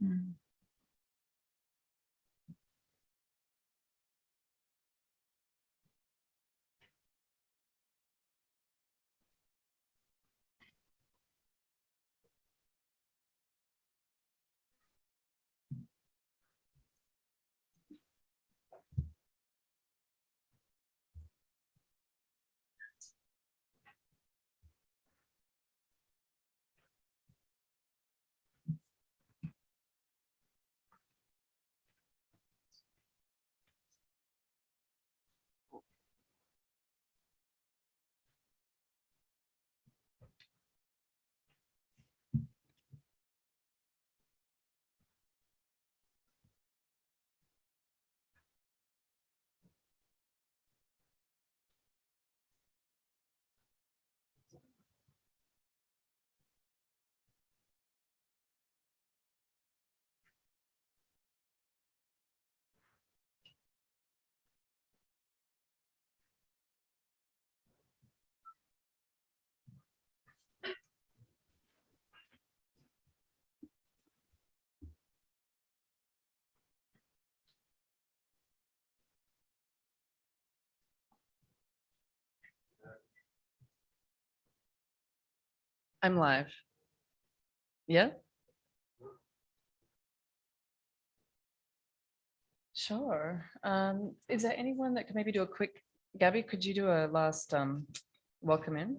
Mm. I'm live. Yeah? Sure. Is there anyone that could maybe do a quick, Gabby, could you do a last welcome in?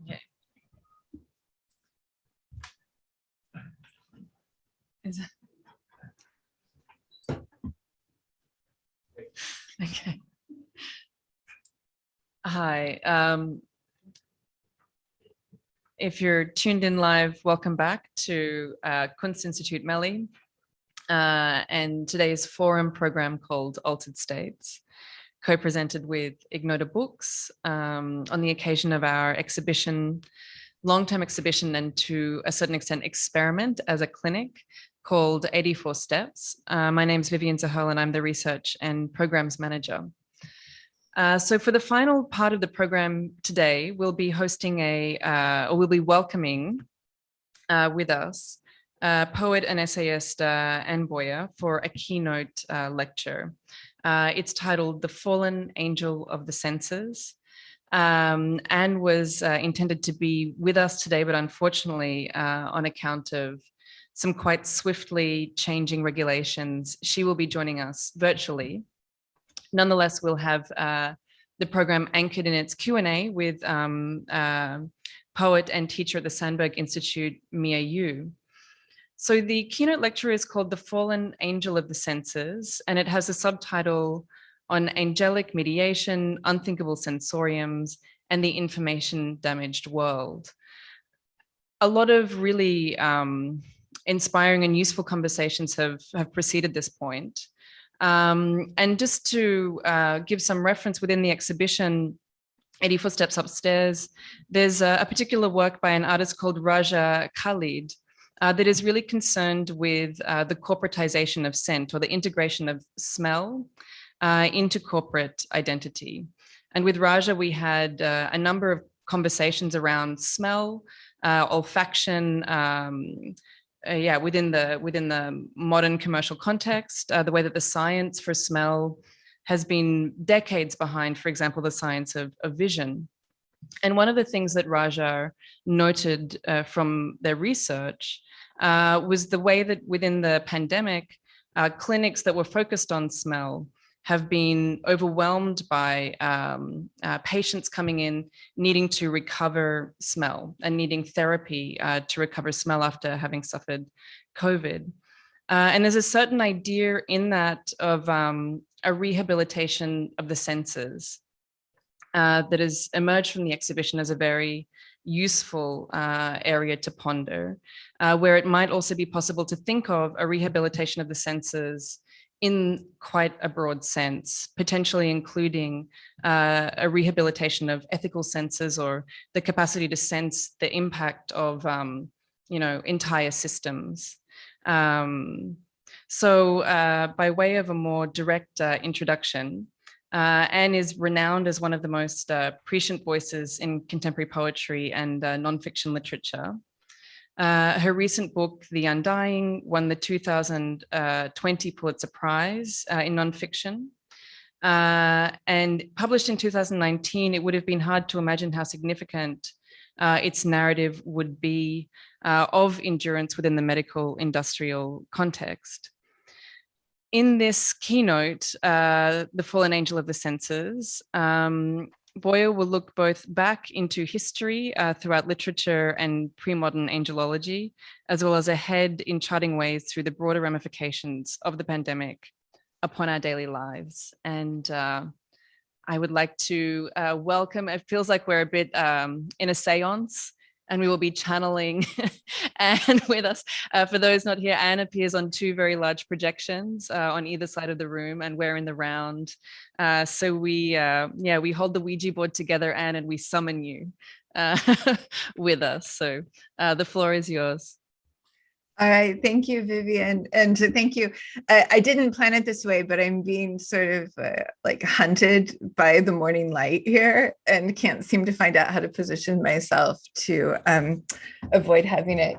Okay. Is that... Okay. Hi. If you're tuned in live, welcome back to Kunstinstitut Melli and today's forum program called Altered States, co-presented with Ignota Books on the occasion of our exhibition, long-term exhibition, and to a certain extent experiment as a clinic called 84 Steps. My name's Vivian Zahel and I'm the research and programs manager. So for the final part of the program today, we'll be hosting or we'll be welcoming with us poet and essayist Anne Boyer for a keynote lecture. It's titled The Fallen Angel of the Senses. Anne was intended to be with us today, but unfortunately, on account of some quite swiftly changing regulations, she will be joining us virtually. Nonetheless, we'll have the program anchored in its Q&A with poet and teacher at the Sandberg Institute, Mia Yu. So the keynote lecture is called The Fallen Angel of the Senses, and it has a subtitle on angelic mediation, unthinkable sensoriums, and the information damaged world. A lot of really inspiring and useful conversations have preceded this point. And just to give some reference within the exhibition, 84 Steps Upstairs, there's a particular work by an artist called Raja Khalid that is really concerned with the corporatization of scent, or the integration of smell into corporate identity. And with Raja, we had a number of conversations around smell, olfaction, within the modern commercial context, the way that the science for smell has been decades behind, for example, the science of vision. And one of the things that Raja noted from their research was the way that within the pandemic, clinics that were focused on smell have been overwhelmed by patients coming in needing to recover smell and needing therapy to recover smell after having suffered COVID. And there's a certain idea in that of a rehabilitation of the senses that has emerged from the exhibition as a very useful area to ponder, where it might also be possible to think of a rehabilitation of the senses in quite a broad sense, potentially including a rehabilitation of ethical senses or the capacity to sense the impact of, entire systems. So by way of a more direct introduction, Anne is renowned as one of the most prescient voices in contemporary poetry and nonfiction literature. Her recent book, The Undying, won the 2020 Pulitzer Prize in nonfiction. And published in 2019, it would have been hard to imagine how significant its narrative would be of endurance within the medical industrial context. In this keynote, The Fallen Angel of the Senses, Boyer will look both back into history throughout literature and pre-modern angelology, as well as ahead in charting ways through the broader ramifications of the pandemic upon our daily lives. And I would like to welcome, it feels like we're a bit in a seance, and we will be channeling Anne with us. For those not here, Anne appears on two very large projections on either side of the room, and we're in the round. So we hold the Ouija board together, Anne, and we summon you with us. So the floor is yours. All right, thank you, Vivian, and thank you. I didn't plan it this way, but I'm being sort of like hunted by the morning light here and can't seem to find out how to position myself to avoid having it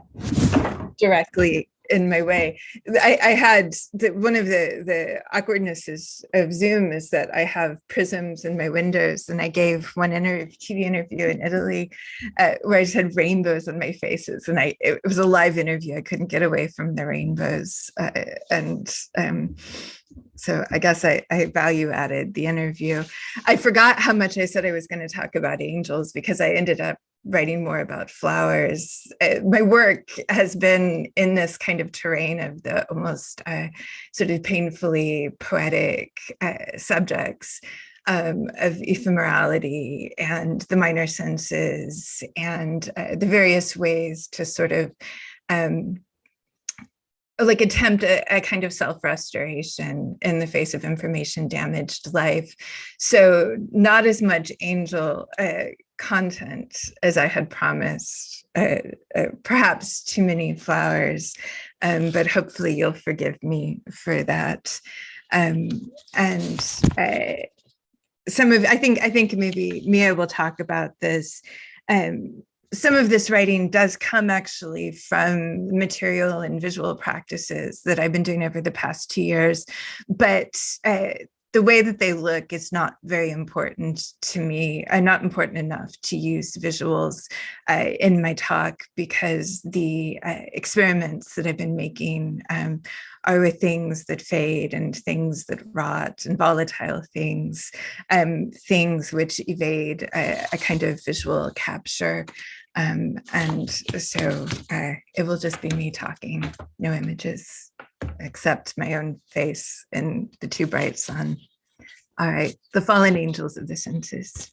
directly in my way. I had one of the awkwardnesses of Zoom is that I have prisms in my windows, and I gave one TV interview in Italy where I just had rainbows on my faces, and it was a live interview. I couldn't get away from the rainbows, so I guess I value added the interview. I forgot how much I said I was going to talk about angels because I ended up writing more about flowers. My work has been in this kind of terrain of the almost sort of painfully poetic subjects of ephemerality and the minor senses and the various ways to sort of like attempt a kind of self-restoration in the face of information-damaged life. So not as much angel content as I had promised, perhaps too many flowers, but hopefully you'll forgive me for that. And I think maybe Mia will talk about this. Some of this writing does come actually from material and visual practices that I've been doing over the past 2 years, but the way that they look is not very important to me, not important enough to use visuals in my talk, because the experiments that I've been making are with things that fade and things that rot and volatile things, things which evade a kind of visual capture. And so it will just be me talking, no images, except my own face in the too bright sun. All right, the fallen angels of the senses.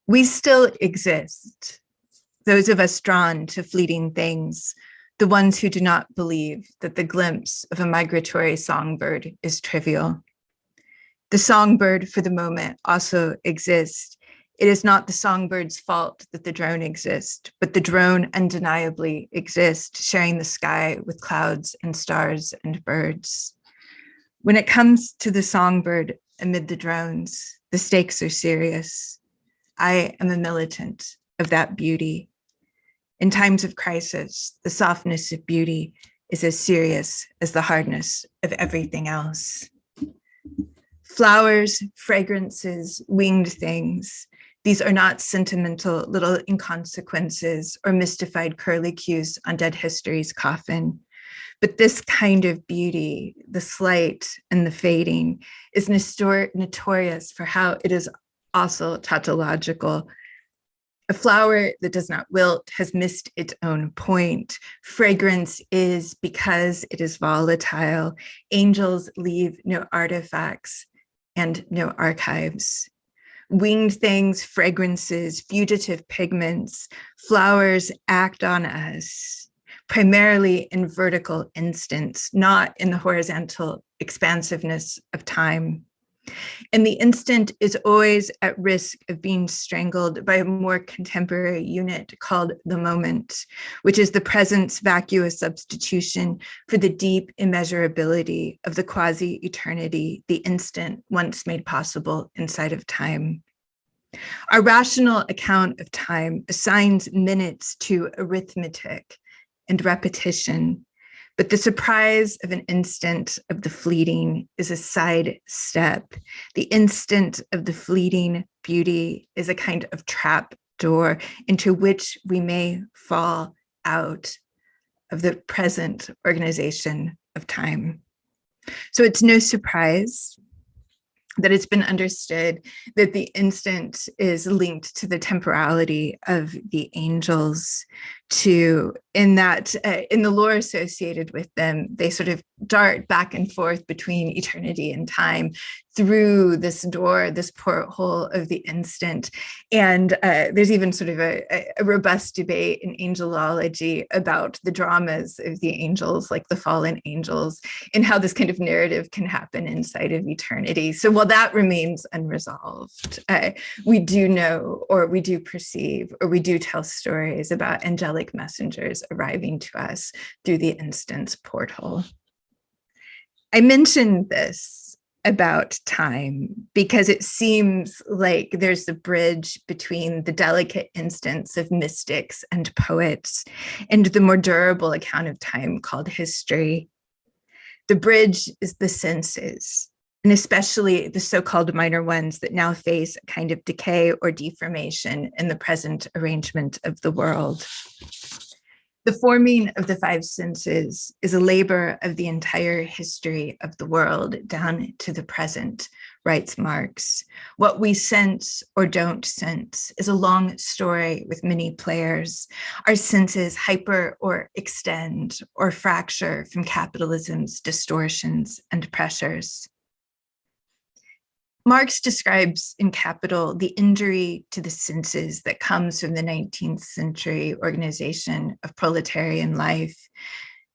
We still exist, those of us drawn to fleeting things, the ones who do not believe that the glimpse of a migratory songbird is trivial. The songbird for the moment also exists. It is not the songbird's fault that the drone exists, but the drone undeniably exists, sharing the sky with clouds and stars and birds. When it comes to the songbird amid the drones, the stakes are serious. I am a militant of that beauty. In times of crisis, the softness of beauty is as serious as the hardness of everything else. Flowers, fragrances, winged things. These are not sentimental little inconsequences or mystified curlicues on dead history's coffin. But this kind of beauty, the slight and the fading, is notorious for how it is also tautological. A flower that does not wilt has missed its own point. Fragrance is because it is volatile. Angels leave no artifacts and no archives. Winged things, fragrances, fugitive pigments, flowers act on us, primarily in vertical instants, not in the horizontal expansiveness of time. And the instant is always at risk of being strangled by a more contemporary unit called the moment, which is the present's vacuous substitution for the deep immeasurability of the quasi-eternity, the instant once made possible inside of time. Our rational account of time assigns minutes to arithmetic and repetition, but the surprise of an instant of the fleeting is a side step. The instant of the fleeting beauty is a kind of trap door into which we may fall out of the present organization of time. So it's no surprise that it's been understood that the instant is linked to the temporality of the angels, in the lore associated with them, they sort of dart back and forth between eternity and time through this door, this porthole of the instant. And there's even sort of a robust debate in angelology about the dramas of the angels, like the fallen angels, and how this kind of narrative can happen inside of eternity. So while that remains unresolved, we do know, or we do perceive, or we do tell stories about angelic messengers arriving to us through the instant's porthole. I mentioned this about time because it seems like there's a bridge between the delicate instance of mystics and poets and the more durable account of time called history. The bridge is the senses, and especially the so-called minor ones that now face a kind of decay or deformation in the present arrangement of the world. The forming of the five senses is a labor of the entire history of the world down to the present, writes Marx. What we sense or don't sense is a long story with many players. Our senses hyper or extend or fracture from capitalism's distortions and pressures. Marx describes in Capital the injury to the senses that comes from the 19th century organization of proletarian life.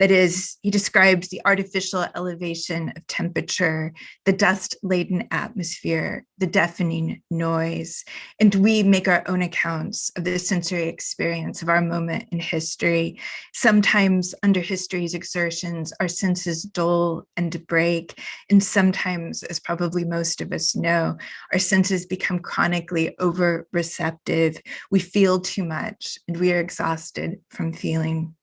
That is, he describes the artificial elevation of temperature, the dust-laden atmosphere, the deafening noise, and we make our own accounts of the sensory experience of our moment in history. Sometimes under history's exertions, our senses dull and break, and sometimes, as probably most of us know, our senses become chronically over-receptive. We feel too much, and we are exhausted from feeling.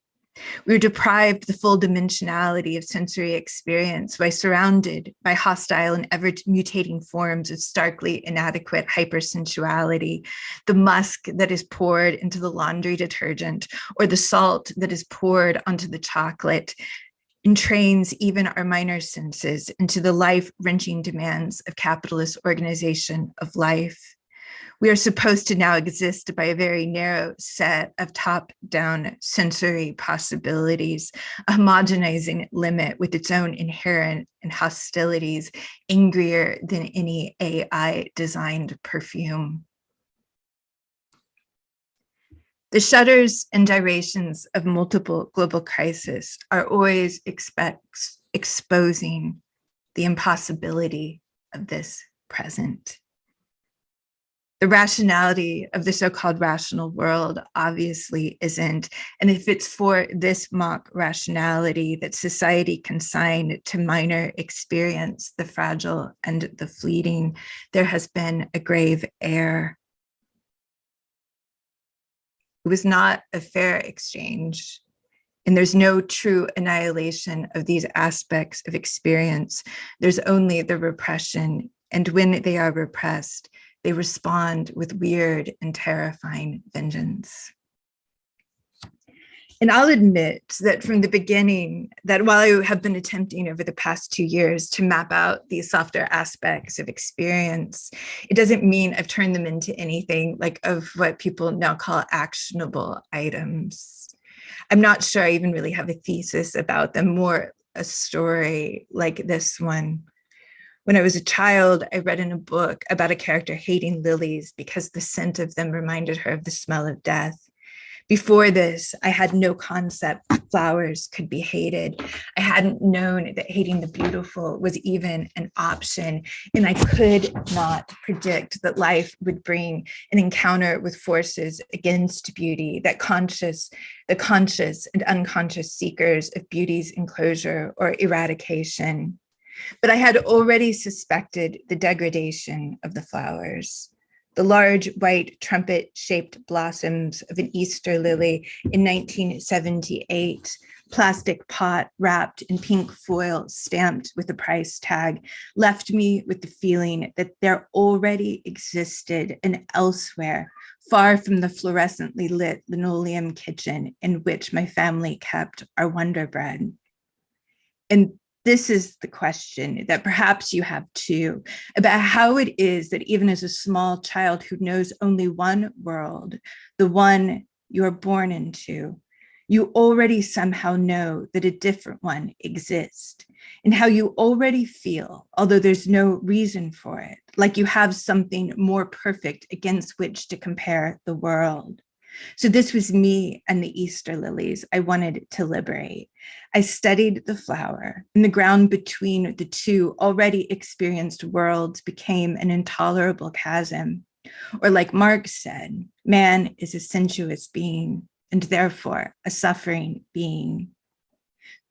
We are deprived of the full dimensionality of sensory experience by surrounded by hostile and ever-mutating forms of starkly inadequate hypersensuality, the musk that is poured into the laundry detergent or the salt that is poured onto the chocolate entrains even our minor senses into the life-wrenching demands of capitalist organization of life. We are supposed to now exist by a very narrow set of top-down sensory possibilities, a homogenizing limit with its own inherent and hostilities, angrier than any AI-designed perfume. The shudders and gyrations of multiple global crises are always exposing the impossibility of this present. The rationality of the so-called rational world obviously isn't. And if it's for this mock rationality that society consigned to minor experience, the fragile and the fleeting, there has been a grave error. It was not a fair exchange. And there's no true annihilation of these aspects of experience. There's only the repression. And when they are repressed, they respond with weird and terrifying vengeance. And I'll admit that from the beginning, that while I have been attempting over the past 2 years to map out these softer aspects of experience, it doesn't mean I've turned them into anything like of what people now call actionable items. I'm not sure I even really have a thesis about them, more a story like this one. When I was a child, I read in a book about a character hating lilies because the scent of them reminded her of the smell of death. Before this, I had no concept flowers could be hated. I hadn't known that hating the beautiful was even an option, and I could not predict that life would bring an encounter with forces against beauty, the conscious and unconscious seekers of beauty's enclosure or eradication. But I had already suspected the degradation of the flowers. The large white trumpet-shaped blossoms of an Easter lily in 1978, plastic pot wrapped in pink foil stamped with a price tag, left me with the feeling that there already existed an elsewhere, far from the fluorescently lit linoleum kitchen in which my family kept our Wonder Bread. And this is the question that perhaps you have too, about how it is that even as a small child who knows only one world, the one you're born into, you already somehow know that a different one exists, and how you already feel, although there's no reason for it, like you have something more perfect against which to compare the world. So this was me and the Easter lilies I wanted to liberate. I studied the flower, and the ground between the two already experienced worlds became an intolerable chasm. Or like Marx said, man is a sensuous being, and therefore a suffering being.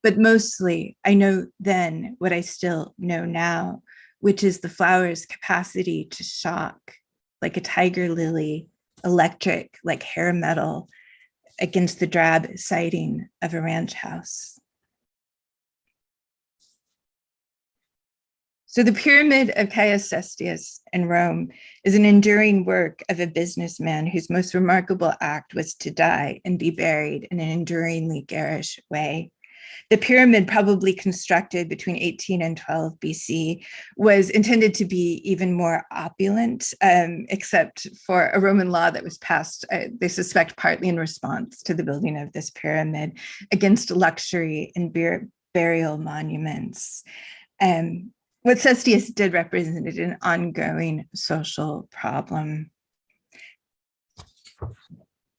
But mostly, I know then what I still know now, which is the flower's capacity to shock, like a tiger lily, electric like hair metal against the drab siding of a ranch house. So the pyramid of Cestius in Rome is an enduring work of a businessman whose most remarkable act was to die and be buried in an enduringly garish way. The pyramid, probably constructed between 18 and 12 BC, was intended to be even more opulent, except for a Roman law that was passed, they suspect partly in response to the building of this pyramid, against luxury and burial monuments. What Cestius did represented an ongoing social problem.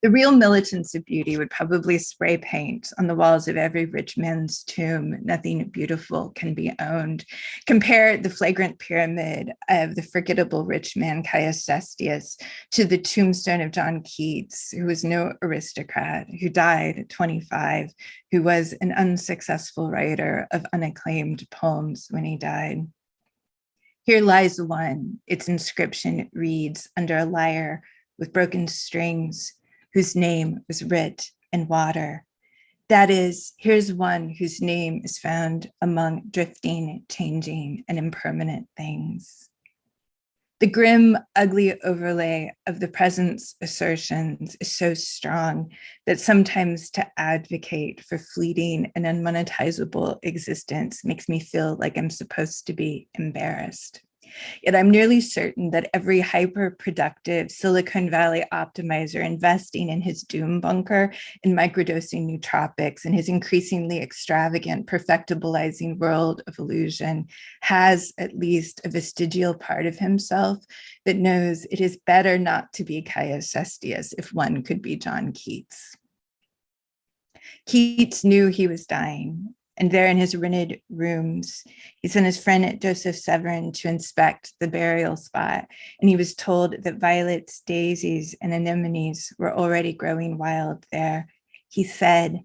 The real militants of beauty would probably spray paint on the walls of every rich man's tomb. Nothing beautiful can be owned. Compare the flagrant pyramid of the forgettable rich man Cestius to the tombstone of John Keats, who was no aristocrat, who died at 25, who was an unsuccessful writer of unacclaimed poems when he died. Here lies one. Its inscription reads under a lyre with broken strings, whose name was writ in water. That is, here's one whose name is found among drifting, changing, and impermanent things. The grim, ugly overlay of the present's assertions is so strong that sometimes to advocate for fleeting and unmonetizable existence makes me feel like I'm supposed to be embarrassed. Yet I'm nearly certain that every hyper-productive Silicon Valley optimizer investing in his doom bunker and microdosing nootropics and his increasingly extravagant perfectibilizing world of illusion has at least a vestigial part of himself that knows it is better not to be Cestius if one could be John Keats. Keats knew he was dying. And there in his rented rooms, he sent his friend Joseph Severin to inspect the burial spot. And he was told that violets, daisies, and anemones were already growing wild there. He said,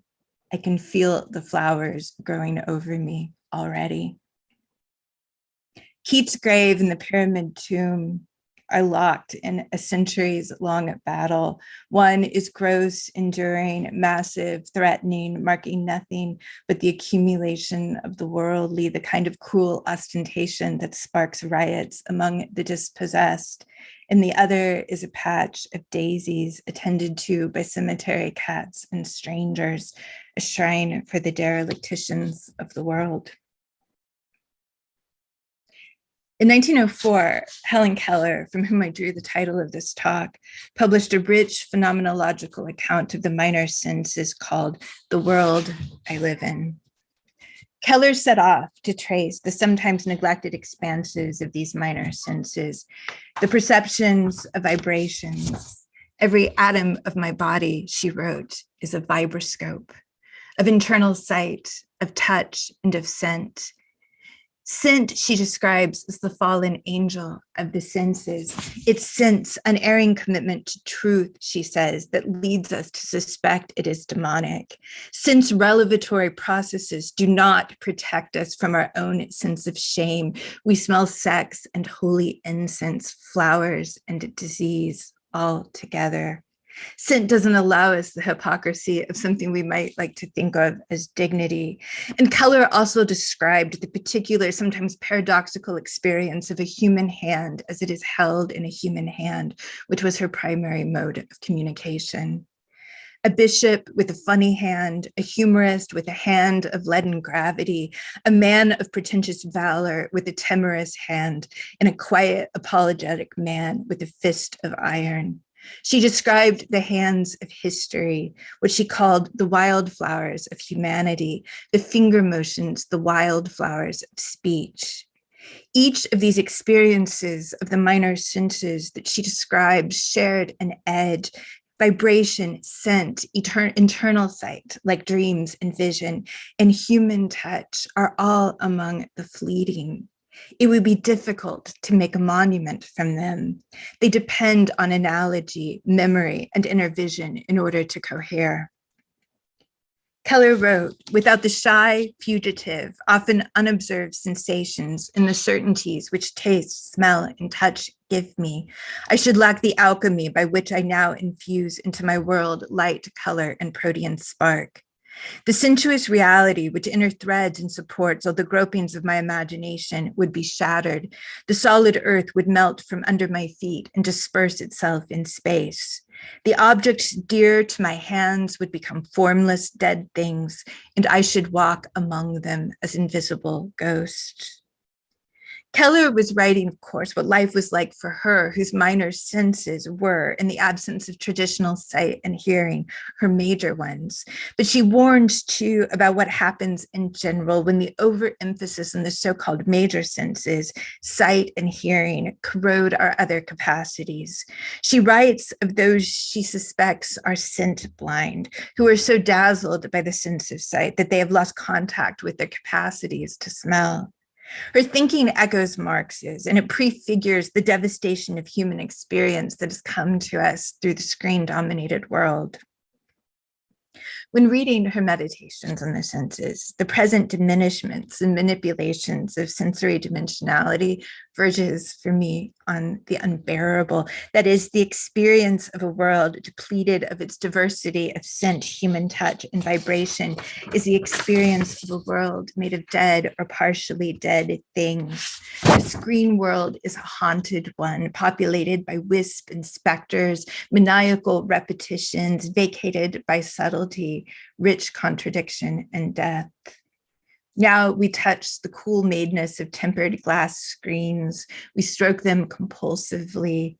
I can feel the flowers growing over me already. Keats' grave and the pyramid tomb are locked in a centuries-long battle. One is gross, enduring, massive, threatening, marking nothing but the accumulation of the worldly, the kind of cruel ostentation that sparks riots among the dispossessed. And the other is a patch of daisies attended to by cemetery cats and strangers, a shrine for the derelicticians of the world. In 1904, Helen Keller, from whom I drew the title of this talk, published a rich phenomenological account of the minor senses called The World I Live In. Keller set off to trace the sometimes neglected expanses of these minor senses, the perceptions of vibrations. Every atom of my body, she wrote, is a vibroscope of internal sight, of touch, and of scent. Scent, she describes as the fallen angel of the senses. It's scent's unerring commitment to truth, she says, that leads us to suspect it is demonic. Scent's revelatory processes do not protect us from our own sense of shame. We smell sex and holy incense, flowers and disease all together. Scent doesn't allow us the hypocrisy of something we might like to think of as dignity. And Keller also described the particular, sometimes paradoxical experience of a human hand as it is held in a human hand, which was her primary mode of communication. A bishop with a funny hand, a humorist with a hand of leaden gravity, a man of pretentious valor with a timorous hand, and a quiet, apologetic man with a fist of iron. She described the hands of history, what she called the wildflowers of humanity, the finger motions, the wildflowers of speech. Each of these experiences of the minor senses that she described shared an edge, vibration, scent, internal sight, like dreams and vision, and human touch are all among the fleeting. It would be difficult to make a monument from them. They depend on analogy, memory, and inner vision in order to cohere. Keller wrote, without the shy, fugitive, often unobserved sensations and the certainties which taste, smell, and touch give me, I should lack the alchemy by which I now infuse into my world light, color, and protean spark. The sensuous reality which interthreads and supports all the gropings of my imagination would be shattered. The solid earth would melt from under my feet and disperse itself in space. The objects dear to my hands would become formless, dead things, and I should walk among them as invisible ghosts. Keller was writing, of course, what life was like for her, whose minor senses were, in the absence of traditional sight and hearing, her major ones. But she warns, too, about what happens in general when the overemphasis on the so-called major senses, sight and hearing, corrode our other capacities. She writes of those she suspects are scent blind, who are so dazzled by the sense of sight that they have lost contact with their capacities to smell. Her thinking echoes Marx's, and it prefigures the devastation of human experience that has come to us through the screen-dominated world. When reading her meditations on the senses, the present diminishments and manipulations of sensory dimensionality verges for me on the unbearable. That is, the experience of a world depleted of its diversity of scent, human touch, and vibration is the experience of a world made of dead or partially dead things. The screen world is a haunted one, populated by wisp and specters, maniacal repetitions, vacated by subtlety, rich contradiction, and death. Now we touch the cool madeness of tempered glass screens. We stroke them compulsively.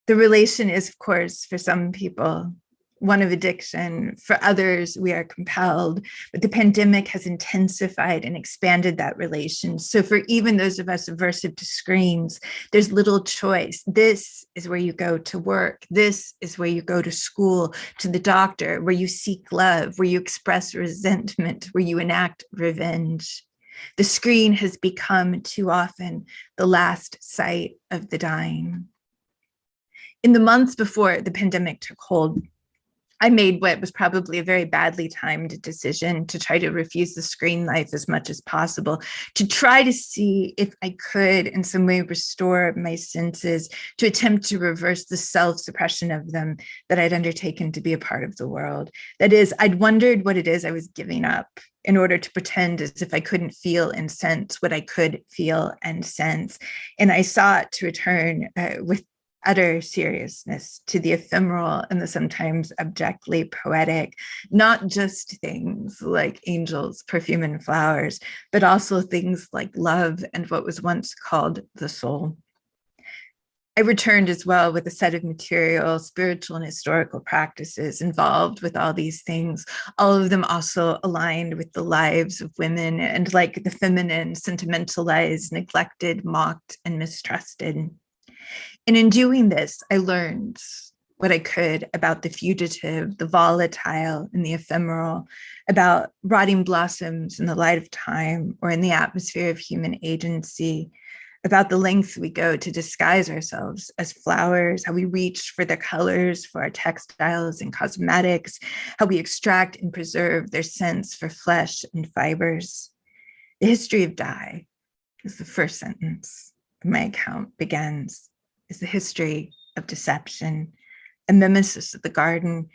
The relation is, of course, for some people, one of addiction. For others, we are compelled. But the pandemic has intensified and expanded that relation. So for even those of us aversive to screens, there's little choice. This is where you go to work. This is where you go to school, to the doctor, where you seek love, where you express resentment, where you enact revenge. The screen has become too often the last sight of the dying. In the months before the pandemic took hold, I made what was probably a very badly timed decision to try to refuse the screen life as much as possible, to try to see if I could in some way restore my senses, to attempt to reverse the self-suppression of them that I'd undertaken to be a part of the world. That is, I'd wondered what it is I was giving up in order to pretend as if I couldn't feel and sense what I could feel and sense. And I sought to return with utter seriousness to the ephemeral and the sometimes abjectly poetic, not just things like angels, perfume, and flowers, but also things like love and what was once called the soul. I returned as well with a set of material, spiritual and historical practices involved with all these things, all of them also aligned with the lives of women and like the feminine, sentimentalized, neglected, mocked, and mistrusted. And in doing this, I learned what I could about the fugitive, the volatile, and the ephemeral, about rotting blossoms in the light of time or in the atmosphere of human agency, about the lengths we go to disguise ourselves as flowers, how we reach for their colors, for our textiles and cosmetics, how we extract and preserve their scents for flesh and fibers. The history of dye is the first sentence of my account begins, is the history of deception, a mimesis of the garden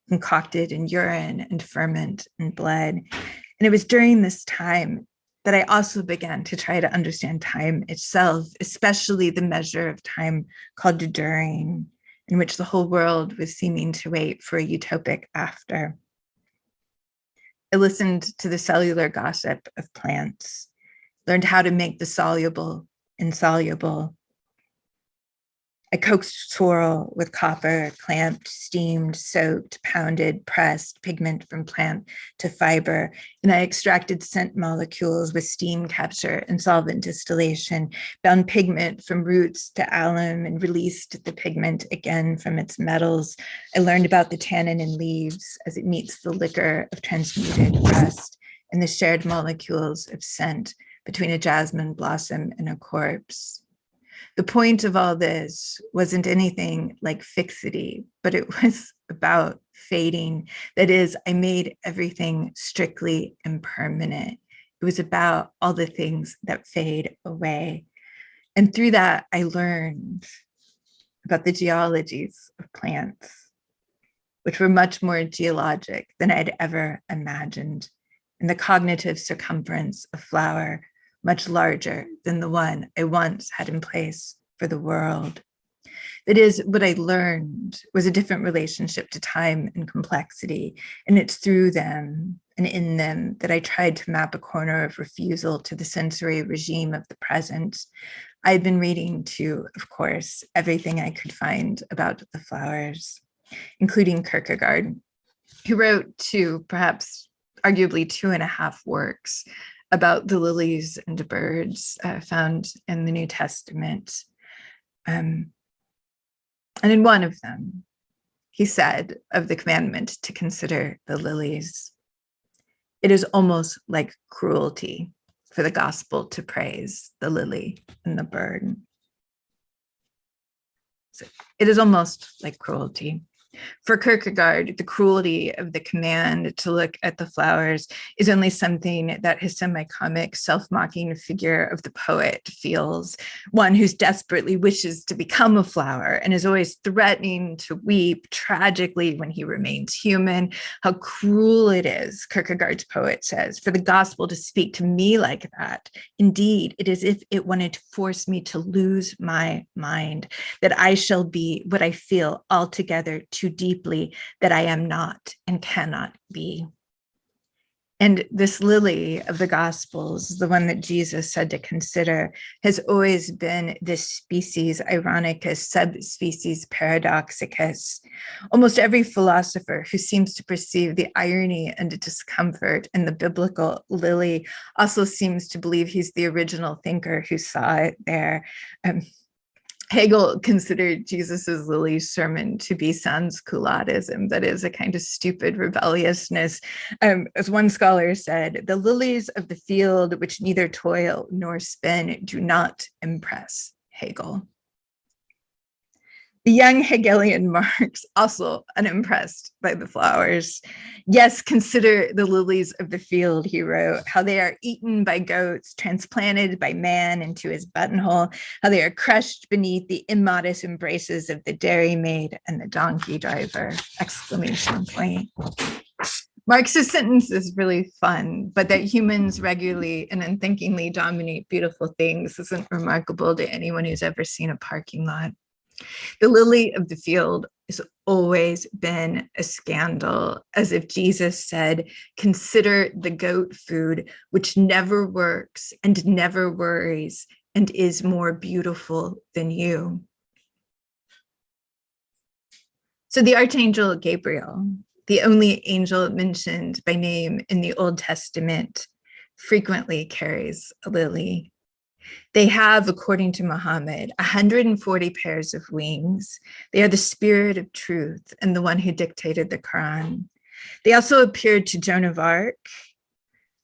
concocted in urine and ferment and blood. And it was during this time that I also began to try to understand time itself, especially the measure of time called during, in which the whole world was seeming to wait for a utopic after. I listened to the cellular gossip of plants, learned how to make the soluble insoluble. I coaxed sorrel with copper, clamped, steamed, soaked, pounded, pressed pigment from plant to fiber, and I extracted scent molecules with steam capture and solvent distillation, bound pigment from roots to alum, and released the pigment again from its metals. I learned about the tannin in leaves as it meets the liquor of transmuted rust and the shared molecules of scent between a jasmine blossom and a corpse. The point of all this wasn't anything like fixity, but it was about fading. That is, I made everything strictly impermanent. It was about all the things that fade away. And through that, I learned about the geologies of plants, which were much more geologic than I'd ever imagined, and the cognitive circumference of flower much larger than the one I once had in place for the world. That is, what I learned was a different relationship to time and complexity, and it's through them and in them that I tried to map a corner of refusal to the sensory regime of the present. I'd been reading too, of course, everything I could find about the flowers, including Kierkegaard, who wrote two, perhaps arguably 2.5 works about the lilies and birds found in the New Testament. And in one of them, he said of the commandment to consider the lilies, it is almost like cruelty for the gospel to praise the lily and the bird. So it is almost like cruelty. For Kierkegaard, the cruelty of the command to look at the flowers is only something that his semi-comic, self-mocking figure of the poet feels, one who desperately wishes to become a flower and is always threatening to weep tragically when he remains human. How cruel it is, Kierkegaard's poet says, for the gospel to speak to me like that. Indeed, it is as if it wanted to force me to lose my mind, that I shall be what I feel altogether too deeply that I am not and cannot be. And this lily of the Gospels, the one that Jesus said to consider, has always been this species ironicus, subspecies paradoxicus. Almost every philosopher who seems to perceive the irony and the discomfort in the biblical lily also seems to believe he's the original thinker who saw it there. Hegel considered Jesus's lily sermon to be sansculottism, that is, a kind of stupid rebelliousness. As one scholar said, the lilies of the field which neither toil nor spin do not impress Hegel. The young Hegelian Marx, also unimpressed by the flowers. Yes, consider the lilies of the field, he wrote, how they are eaten by goats, transplanted by man into his buttonhole, how they are crushed beneath the immodest embraces of the dairymaid and the donkey driver, exclamation point. Marx's sentence is really fun, but that humans regularly and unthinkingly dominate beautiful things isn't remarkable to anyone who's ever seen a parking lot. The lily of the field has always been a scandal, as if Jesus said, consider the goat food, which never works and never worries and is more beautiful than you. So the Archangel Gabriel, the only angel mentioned by name in the Old Testament, frequently carries a lily. They have, according to Muhammad, 140 pairs of wings. They are the spirit of truth and the one who dictated the Quran. They also appeared to Joan of Arc.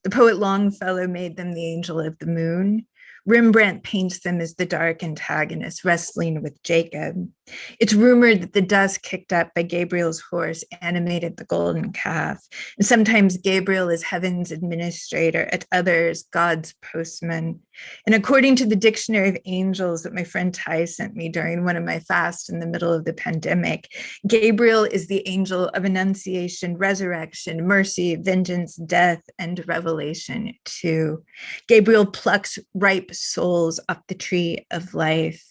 The poet Longfellow made them the angel of the moon. Rembrandt paints them as the dark antagonist wrestling with Jacob. It's rumored that the dust kicked up by Gabriel's horse animated the golden calf. And sometimes Gabriel is heaven's administrator, at others, God's postman. And according to the Dictionary of Angels that my friend Ty sent me during one of my fasts in the middle of the pandemic, Gabriel is the angel of annunciation, resurrection, mercy, vengeance, death, and revelation too. Gabriel plucks ripe souls off the tree of life.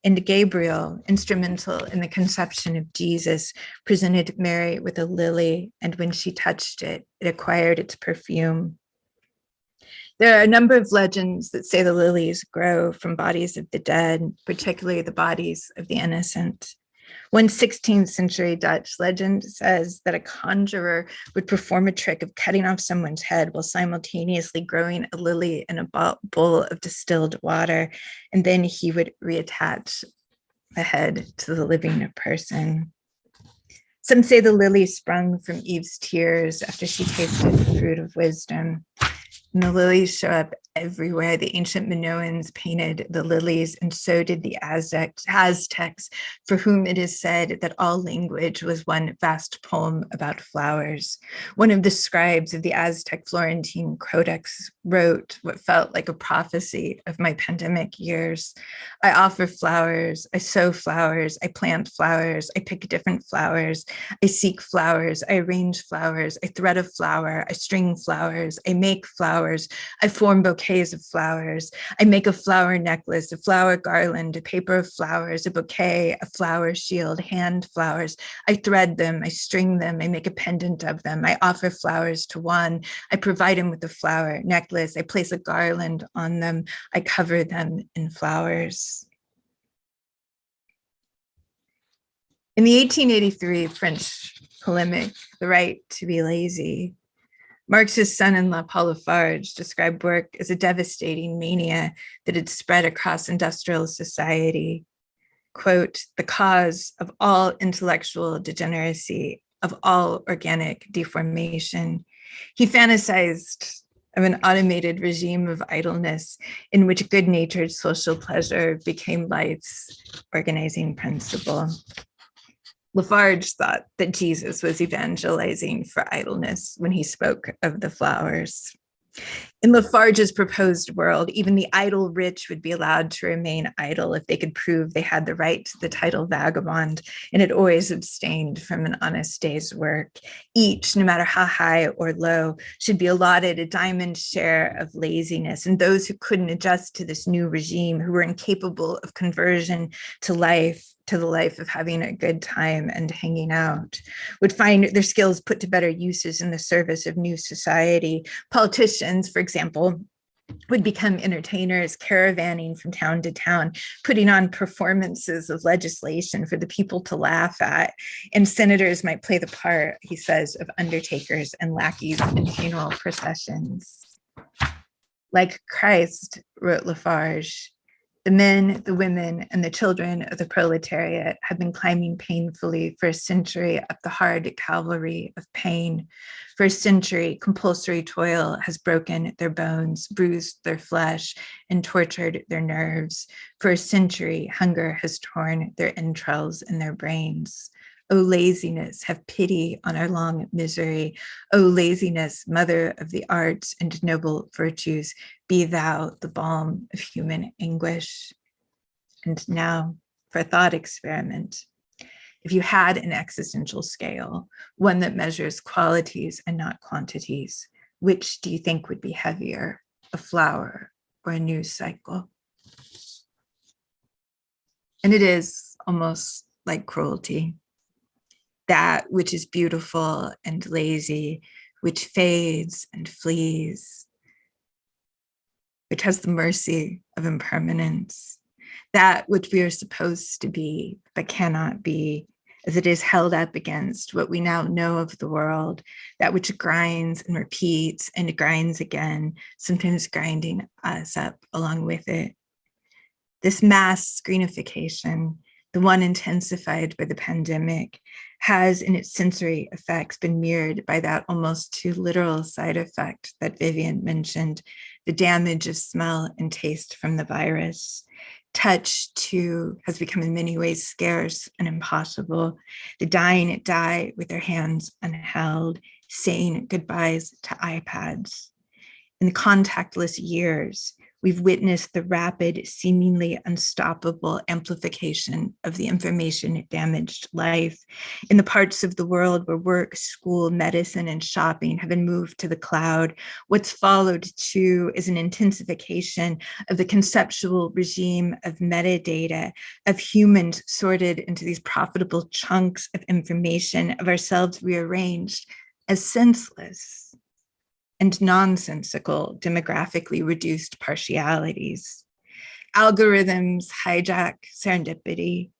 And Gabriel, instrumental in the conception of Jesus, presented Mary with a lily, and when she touched it, it acquired its perfume. There are a number of legends that say the lilies grow from bodies of the dead, particularly the bodies of the innocent. One 16th century Dutch legend says that a conjurer would perform a trick of cutting off someone's head while simultaneously growing a lily in a bowl of distilled water, and then he would reattach the head to the living person. Some say the lily sprung from Eve's tears after she tasted the fruit of wisdom. And the lilies show up everywhere. The ancient Minoans painted the lilies, and so did the Aztecs, for whom it is said that all language was one vast poem about flowers. One of the scribes of the Aztec Florentine Codex wrote what felt like a prophecy of my pandemic years. I offer flowers, I sow flowers, I plant flowers, I pick different flowers, I seek flowers, I arrange flowers, I thread a flower, I string flowers, I make flowers, I form bouquets of flowers, I make a flower necklace, a flower garland, a paper of flowers, a bouquet, a flower shield, hand flowers, I thread them, I string them, I make a pendant of them, I offer flowers to one, I provide him with a flower necklace, I place a garland on them, I cover them in flowers. In the 1883 French polemic, The Right to be Lazy, Marx's son-in-law Paul Lafarge described work as a devastating mania that had spread across industrial society. Quote, the cause of all intellectual degeneracy, of all organic deformation. He fantasized of an automated regime of idleness in which good-natured social pleasure became life's organizing principle. Lafarge thought that Jesus was evangelizing for idleness when he spoke of the flowers. In Lafarge's proposed world, even the idle rich would be allowed to remain idle if they could prove they had the right to the title vagabond and had always abstained from an honest day's work. Each, no matter how high or low, should be allotted a diamond share of laziness, and those who couldn't adjust to this new regime, who were incapable of conversion to the life of having a good time and hanging out, would find their skills put to better uses in the service of new society. Politicians, for example, would become entertainers, caravanning from town to town, putting on performances of legislation for the people to laugh at. And senators might play the part, he says, of undertakers and lackeys in funeral processions. Like Christ, wrote Lafarge, the men, the women, and the children of the proletariat have been climbing painfully for a century up the hard cavalry of pain. For a century, compulsory toil has broken their bones, bruised their flesh, and tortured their nerves. For a century, hunger has torn their entrails and their brains. O laziness, have pity on our long misery. O laziness, mother of the arts and noble virtues, be thou the balm of human anguish. And now for a thought experiment. If you had an existential scale, one that measures qualities and not quantities, which do you think would be heavier, a flower or a news cycle? And it is almost like cruelty. That which is beautiful and lazy, which fades and flees, which has the mercy of impermanence, that which we are supposed to be but cannot be, as it is held up against what we now know of the world, that which grinds and repeats and grinds again, sometimes grinding us up along with it. This mass screenification, the one intensified by the pandemic, has in its sensory effects been mirrored by that almost too literal side effect that Vivian mentioned, the damage of smell and taste from the virus. Touch, too, has become in many ways scarce and impossible. The dying die with their hands unheld, saying goodbyes to iPads. In the contactless years, we've witnessed the rapid, seemingly unstoppable amplification of the information-damaged life. In the parts of the world where work, school, medicine, and shopping have been moved to the cloud, what's followed too is an intensification of the conceptual regime of metadata, of humans sorted into these profitable chunks of information, of ourselves rearranged as senseless and nonsensical, demographically reduced partialities. Algorithms hijack serendipity.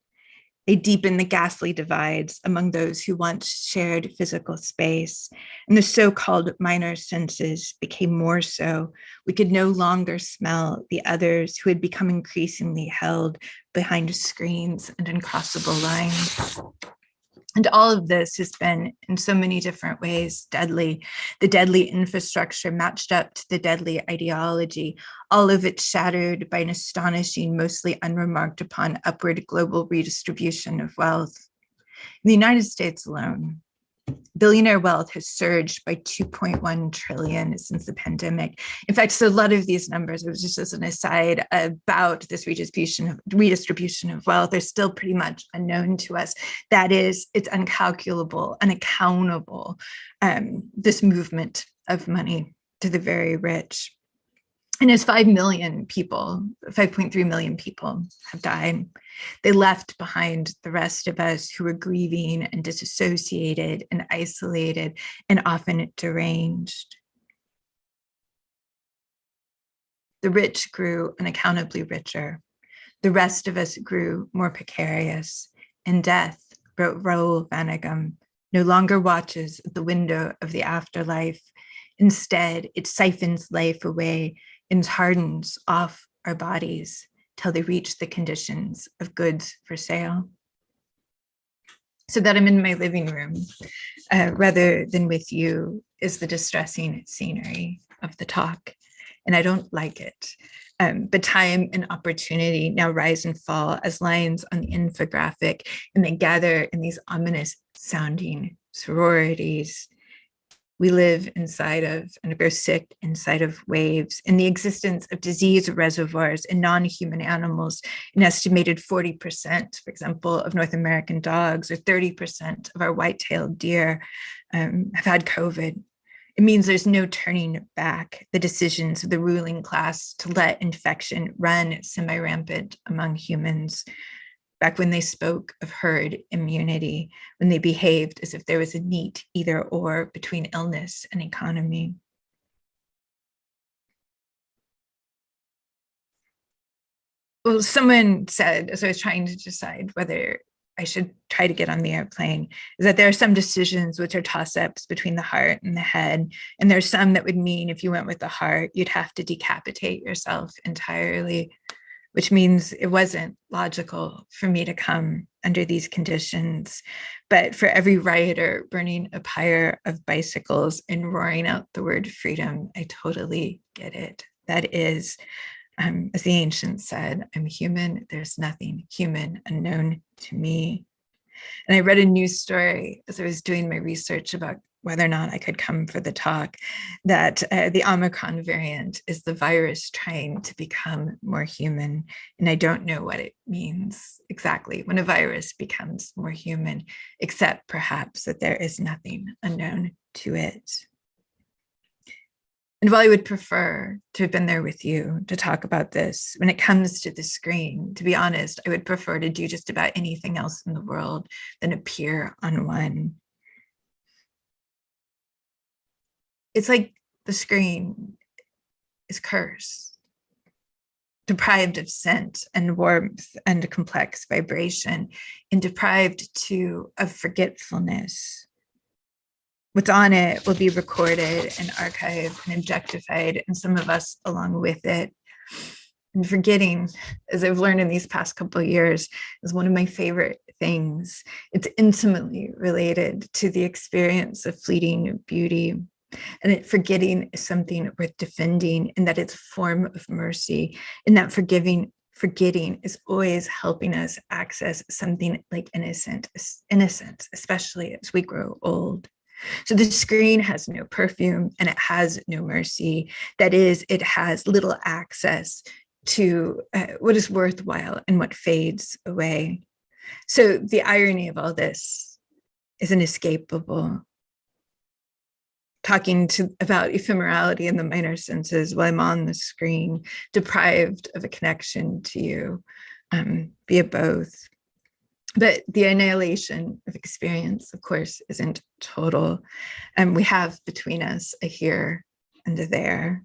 They deepen the ghastly divides among those who once shared physical space, and the so-called minor senses became more so. We could no longer smell the others who had become increasingly held behind screens and uncrossable lines. And all of this has been, in so many different ways, deadly. The deadly infrastructure matched up to the deadly ideology, all of it shattered by an astonishing, mostly unremarked upon upward global redistribution of wealth. In the United States alone, billionaire wealth has surged by 2.1 trillion since the pandemic. In fact, so a lot of these numbers, it was just as an aside about this redistribution of wealth, they're still pretty much unknown to us. That is, it's uncalculable, unaccountable, this movement of money to the very rich. And as 5 million people, 5.3 million people have died, they left behind the rest of us who were grieving and disassociated and isolated and often deranged. The rich grew unaccountably richer. The rest of us grew more precarious, and death, wrote Raoul Vaneigem, no longer watches at the window of the afterlife. Instead, it siphons life away and hardens off our bodies till they reach the conditions of goods for sale. So that I'm in my living room rather than with you is the distressing scenery of the talk, and I don't like it. But time and opportunity now rise and fall as lines on the infographic, and they gather in these ominous sounding sororities. We live inside of and grow sick inside of waves. In the existence of disease reservoirs in non-human animals, an estimated 40%, for example, of North American dogs or 30% of our white-tailed deer have had COVID. It means there's no turning back the decisions of the ruling class to let infection run semi-rampant among humans. Back when they spoke of herd immunity, when they behaved as if there was a neat either or between illness and economy. Well, someone said, as I was trying to decide whether I should try to get on the airplane, is that there are some decisions which are toss-ups between the heart and the head. And there's some that would mean if you went with the heart, you'd have to decapitate yourself entirely, which means it wasn't logical for me to come under these conditions. But for every rioter burning a pyre of bicycles and roaring out the word freedom, I totally get it. That is, as the ancients said, I'm human, there's nothing human unknown to me. And I read a news story as I was doing my research about whether or not I could come for the talk, that the Omicron variant is the virus trying to become more human. And I don't know what it means exactly when a virus becomes more human, except perhaps that there is nothing unknown to it. And while I would prefer to have been there with you to talk about this, when it comes to the screen, to be honest, I would prefer to do just about anything else in the world than appear on one. It's like the screen is cursed. deprived of scent and warmth and complex vibration, and deprived too of forgetfulness. What's on it will be recorded and archived and objectified, and some of us along with it. And forgetting, as I've learned in these past couple of years, is one of my favorite things. It's intimately related to the experience of fleeting beauty. And forgetting is something worth defending, and that it's a form of mercy, and that forgetting is always helping us access something like innocence, especially as we grow old. So the screen has no perfume and it has no mercy. That is, it has little access to what is worthwhile and what fades away. So the irony of all this is inescapable. Talking about ephemerality in the minor senses while I'm on the screen, deprived of a connection to you, via both. But the annihilation of experience, of course, isn't total. And we have between us a here and a there.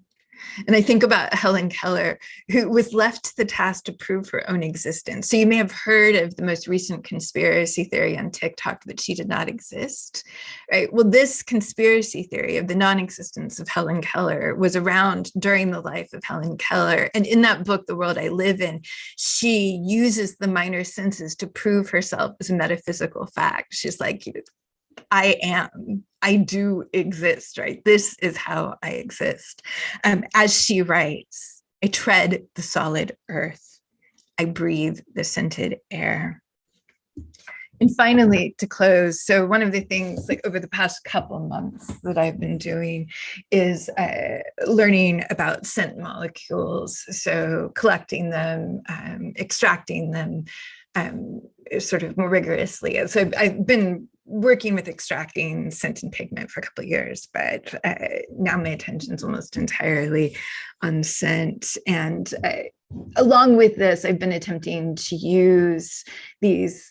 And I think about Helen Keller, who was left the task to prove her own existence. So you may have heard of the most recent conspiracy theory on TikTok that she did not exist, right? Well, this conspiracy theory of the non-existence of Helen Keller was around during the life of Helen Keller. And in that book, The World I Live In, she uses the minor senses to prove herself as a metaphysical fact. She's like, I do exist, right? This is how I exist. As she writes, I tread the solid earth. I breathe the scented air. And finally, to close, so one of the things like over the past couple months that I've been doing is learning about scent molecules. So collecting them, extracting them, sort of more rigorously. So I've been working with extracting scent and pigment for a couple of years, but now my attention is almost entirely on scent. And along with this, I've been attempting to use these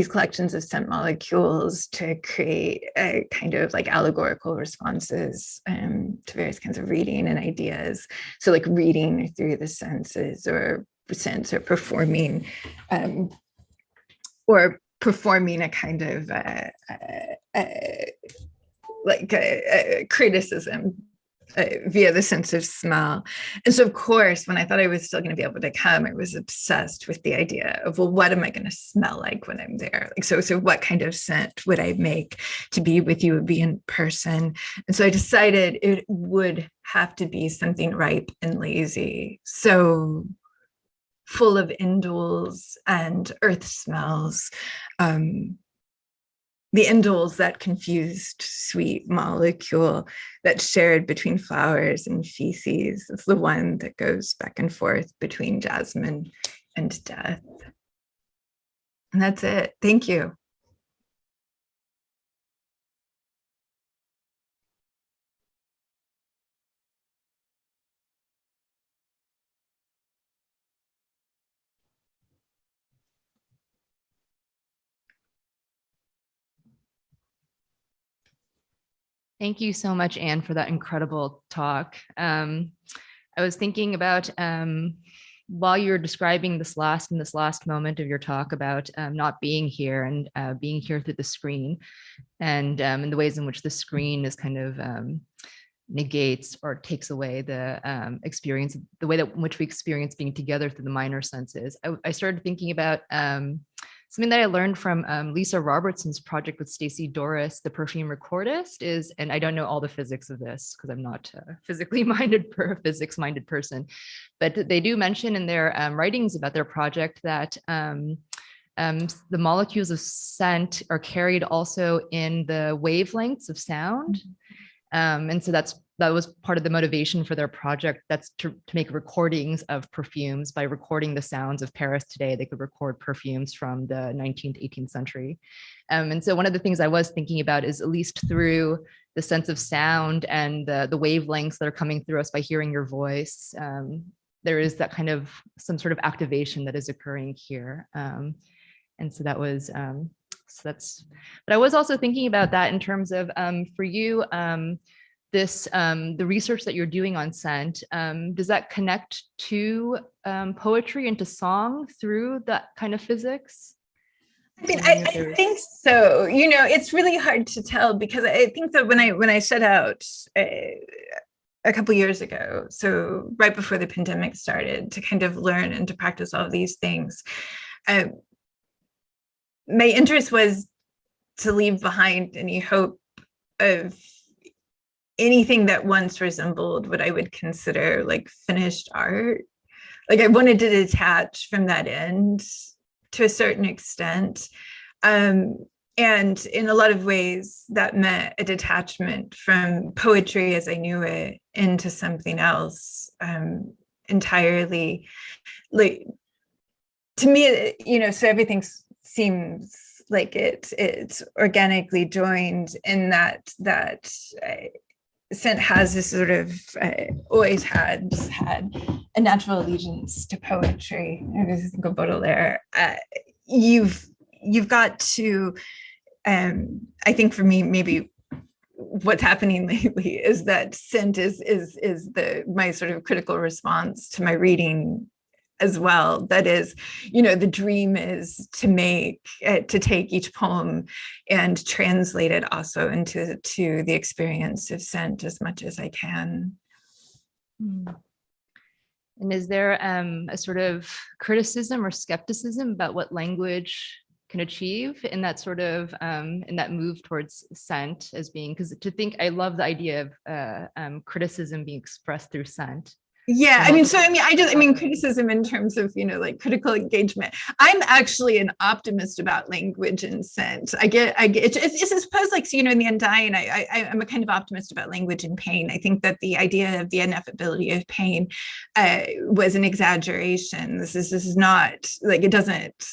collections of scent molecules to create a kind of like allegorical responses to various kinds of reading and ideas. So like reading through the senses or sense or performing a kind of criticism via the sense of smell. And so, of course, when I thought I was still going to be able to come, I was obsessed with the idea of, well, what am I going to smell like when I'm there? Like, so what kind of scent would I make to be with you, would be in person? And so I decided it would have to be something ripe and lazy. So full of indools and earth smells, the indools, that confused sweet molecule that's shared between flowers and feces. It's the one that goes back and forth between jasmine and death. And that's it. Thank you. Thank you so much, Anne, for that incredible talk. I was thinking about while you were describing this last moment of your talk about not being here and being here through the screen, and in the ways in which the screen is kind of negates or takes away the experience, the way that in which we experience being together through the minor senses. I started thinking about something that I learned from Lisa Robertson's project with Stacey Doris, the perfume recordist, is, and I don't know all the physics of this because I'm not a physics-minded person, but they do mention in their writings about their project that the molecules of scent are carried also in the wavelengths of sound. And so that was part of the motivation for their project. That's to make recordings of perfumes. By recording the sounds of Paris today, they could record perfumes from the 19th, 18th century. And so one of the things I was thinking about is, at least through the sense of sound and the wavelengths that are coming through us by hearing your voice, there is that kind of some sort of activation that is occurring here. And so that was, but I was also thinking about that in terms of, for you, this, the research that you're doing on scent, does that connect to poetry and to song through that kind of physics? I mean, I think so. You know, it's really hard to tell, because I think that when I set out a couple years ago, so right before the pandemic started, to kind of learn and to practice all of these things, my interest was to leave behind any hope of anything that once resembled what I would consider like finished art. Like, I wanted to detach from that end to a certain extent. And in a lot of ways, that meant a detachment from poetry as I knew it into something else entirely. Like, to me, you know, so everything seems like it's organically joined in that scent has this sort of always had a natural allegiance to poetry. I was thinking of Baudelaire. You've got to, I think for me, maybe what's happening lately is that scent is my sort of critical response to my reading as well. That is, you know, the dream is to take each poem and translate it also into the experience of scent as much as I can. And is there a sort of criticism or skepticism about what language can achieve in that sort of in that move towards scent as being, because I love the idea of criticism being expressed through scent. Yeah, I mean, criticism in terms of, you know, like critical engagement. I'm actually an optimist about language and scent. It's I suppose, like, so, you know, in the Undying, I'm a kind of optimist about language and pain. I think that the idea of the ineffability of pain was an exaggeration. This is not like, it doesn't.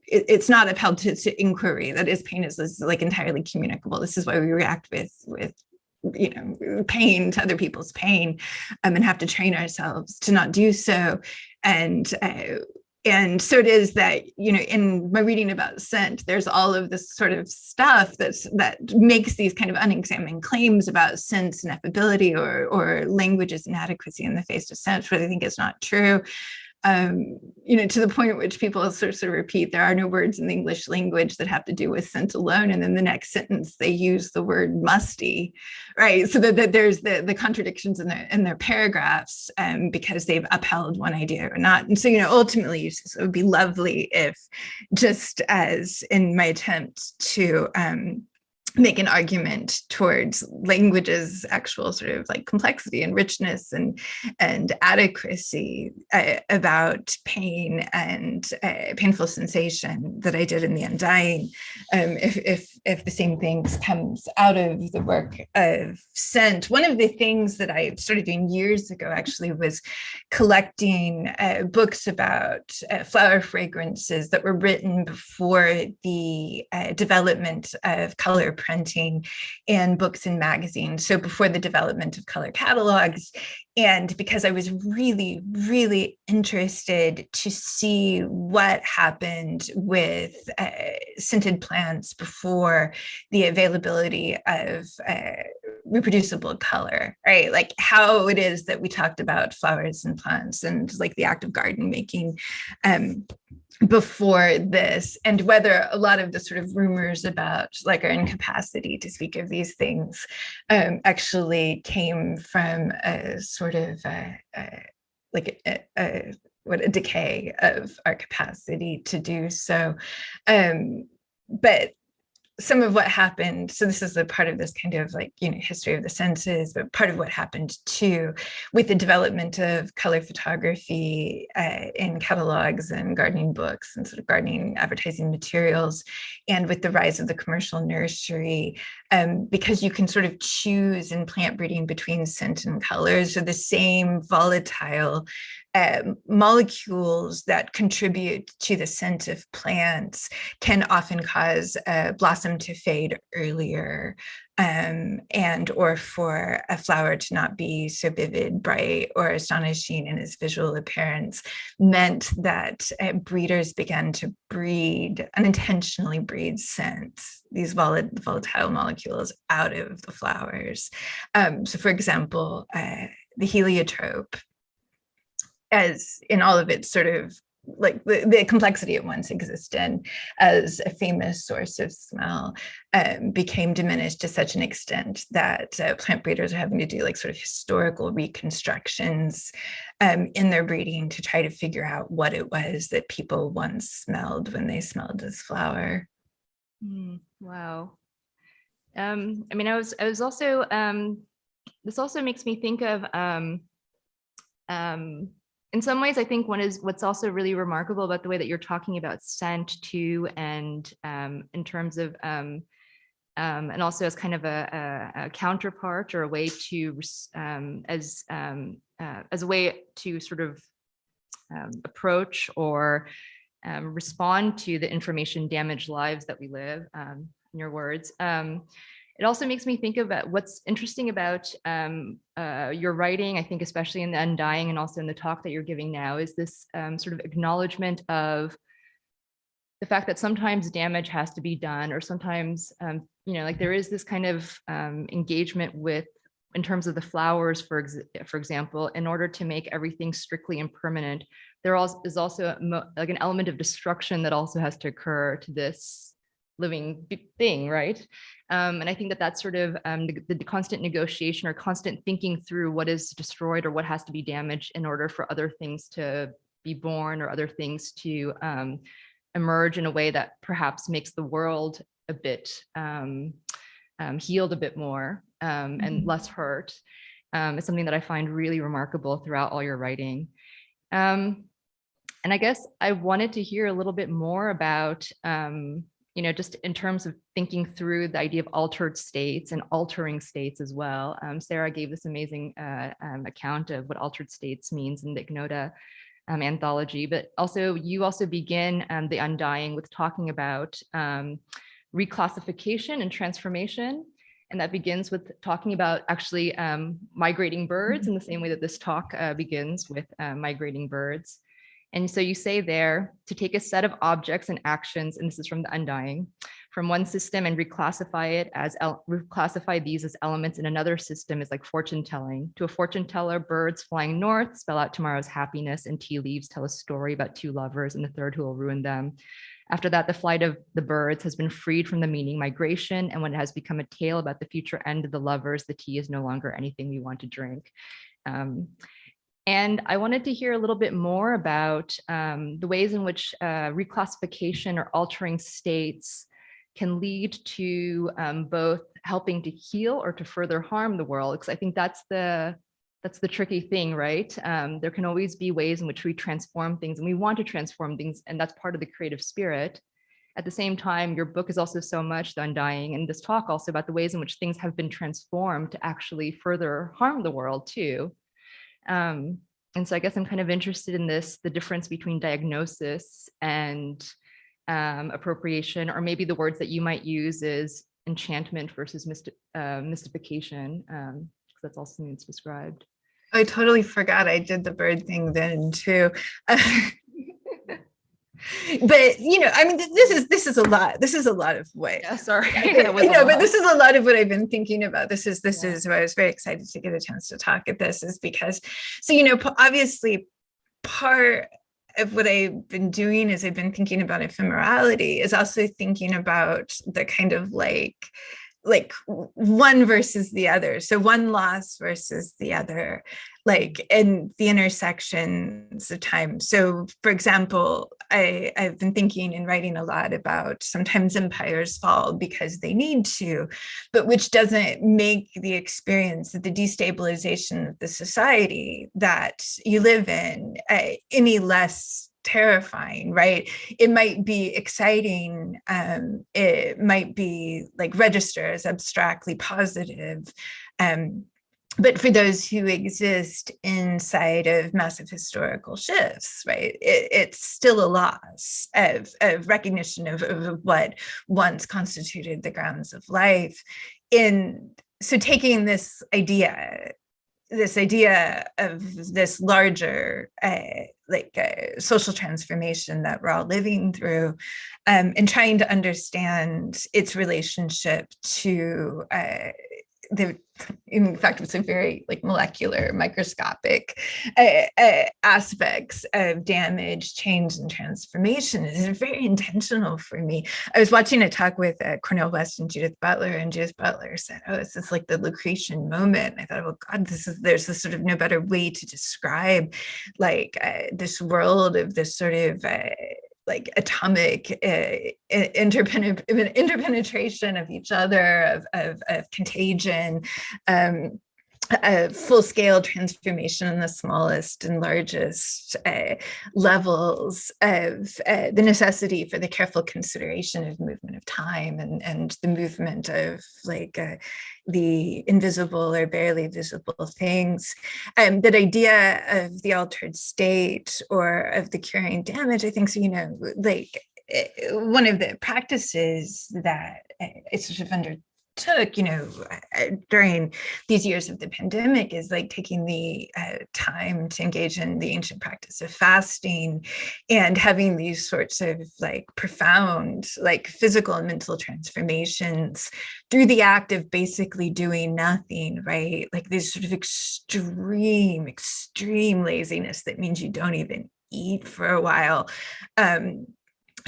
It's not upheld to inquiry. That is, pain is like entirely communicable. This is why we react with you know, pain to other people's pain, and have to train ourselves to not do so. And so it is that, you know, in my reading about scent, there's all of this sort of stuff that makes these kind of unexamined claims about scent's ineffability or language's inadequacy in the face of scent, which I think is not true. You know, to the point at which people sort of repeat, there are no words in the English language that have to do with scent alone. And then the next sentence, they use the word musty, right? So that there's the contradictions in their paragraphs because they've upheld one idea or not. And so, you know, ultimately, it would be lovely if, just as in my attempt to make an argument towards language's actual sort of like complexity and richness and adequacy about pain and painful sensation that I did in the Undying. If the same things comes out of the work of scent. One of the things that I started doing years ago actually was collecting books about flower fragrances that were written before the development of color printing and books and magazines. So before the development of color catalogs. And because I was really, really interested to see what happened with scented plants before the availability of reproducible color, right? Like how it is that we talked about flowers and plants and like the act of garden making before this, and whether a lot of the sort of rumors about like our incapacity to speak of these things actually came from a sort of like a decay of our capacity to do so. But some of what happened, so this is a part of this kind of like, you know, history of the senses, but part of what happened too with the development of color photography in catalogs and gardening books and sort of gardening advertising materials, and with the rise of the commercial nursery, because you can sort of choose in plant breeding between scent and colors, so the same volatile molecules that contribute to the scent of plants can often cause a blossom to fade earlier and or for a flower to not be so vivid, bright, or astonishing in its visual appearance meant that breeders began to unintentionally breed scents, these volatile molecules out of the flowers. So for example, the heliotrope, as in all of its sort of like the complexity it once existed as a famous source of smell, became diminished to such an extent that plant breeders are having to do like sort of historical reconstructions in their breeding to try to figure out what it was that people once smelled when they smelled this flower. Wow. I mean, I was also, this also makes me think of, in some ways, I think what's also really remarkable about the way that you're talking about scent too, and in terms of, and also as kind of a counterpart or a way to, as a way to sort of approach or respond to the information damaged lives that we live, in your words. It also makes me think about what's interesting about your writing, I think, especially in the Undying and also in the talk that you're giving now, is this sort of acknowledgement of the fact that sometimes damage has to be done, or sometimes, like there is this kind of engagement with, in terms of the flowers, for example, in order to make everything strictly impermanent, there is also like an element of destruction that also has to occur to this living thing, right? And I think that that's sort of the constant negotiation or constant thinking through what is destroyed or what has to be damaged in order for other things to be born or other things to emerge in a way that perhaps makes the world a bit healed a bit more and less hurt, is something that I find really remarkable throughout all your writing. And I guess I wanted to hear a little bit more about just in terms of thinking through the idea of altered states and altering states as well. Sarah gave this amazing account of what altered states means in the Ignota anthology, but also you also begin the Undying with talking about reclassification and transformation. And that begins with talking about actually migrating birds in the same way that this talk begins with migrating birds. And so you say there, to take a set of objects and actions, and this is from the Undying, from one system and reclassify these as elements in another system is like fortune telling. To a fortune teller, birds flying north spell out tomorrow's happiness, and tea leaves tell a story about two lovers and the third who will ruin them. After that, the flight of the birds has been freed from the meaning migration, and when it has become a tale about the future end of the lovers, the tea is no longer anything we want to drink. And I wanted to hear a little bit more about the ways in which reclassification or altering states can lead to both helping to heal or to further harm the world. Because I think that's the tricky thing, right? There can always be ways in which we transform things, and we want to transform things, and that's part of the creative spirit. At the same time, your book is also so much, The Undying, and this talk also about the ways in which things have been transformed to actually further harm the world too. And so I guess I'm kind of interested in this, the difference between diagnosis and appropriation, or maybe the words that you might use is enchantment versus mystification, because that's also something that's described. I totally forgot I did the bird thing then too. But I mean, this is a lot. This is a lot of what. Yeah, sorry. But this is a lot of what I've been thinking about. This is why I was very excited to get a chance to talk at this, is because, obviously, part of what I've been doing is I've been thinking about ephemerality, is also thinking about the kind of like one versus the other. So one loss versus the other, in the intersections of time. So for example, I've been thinking and writing a lot about sometimes empires fall because they need to, but which doesn't make the experience of the destabilization of the society that you live in any less terrifying, right? It might be exciting. It might be register as abstractly positive. But for those who exist inside of massive historical shifts, right, it's still a loss of recognition of what once constituted the grounds of life. so taking this idea of this larger social transformation that we're all living through, and trying to understand its relationship to in fact, it's a very molecular, microscopic aspects of damage, change, and transformation. It's very intentional for me. I was watching a talk with Cornel West and Judith Butler, and Judith Butler said, "Oh, this is like the Lucretian moment." And I thought, "Oh God, there's this sort of no better way to describe this world of this sort of." Atomic interpenetration of each other, of contagion, a full-scale transformation in the smallest and largest levels of the necessity for the careful consideration of movement of time and the movement of the invisible or barely visible things. That idea of the altered state or of the curing damage, I think, so, one of the practices that I sort of undertook, during these years of the pandemic is taking the time to engage in the ancient practice of fasting and having these sorts of profound physical and mental transformations through the act of basically doing nothing, right? This sort of extreme laziness that means you don't even eat for a while.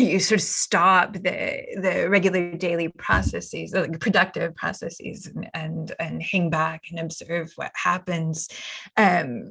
You sort of stop the regular daily processes, productive processes, and hang back and observe what happens,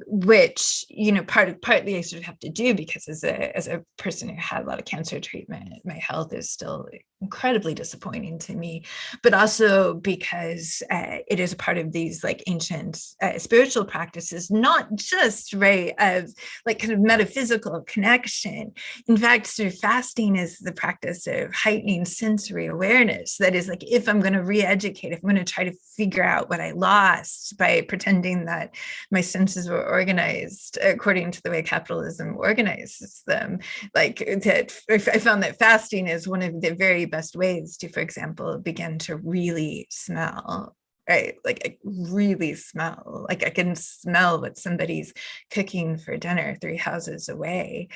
which partly I sort of have to do because as a person who had a lot of cancer treatment, my health is still incredibly disappointing to me, but also because it is a part of these ancient spiritual practices, not just of kind of metaphysical connection. In fact, sort of fasting is the practice of heightening sensory awareness. That is, if I'm going to re-educate, if I'm going to try to figure out what I lost by pretending that my senses were organized according to the way capitalism organizes them, I found that fasting is one of the very best ways to, for example, begin to really smell. Right, I really smell. I can smell what somebody's cooking for dinner 3 houses away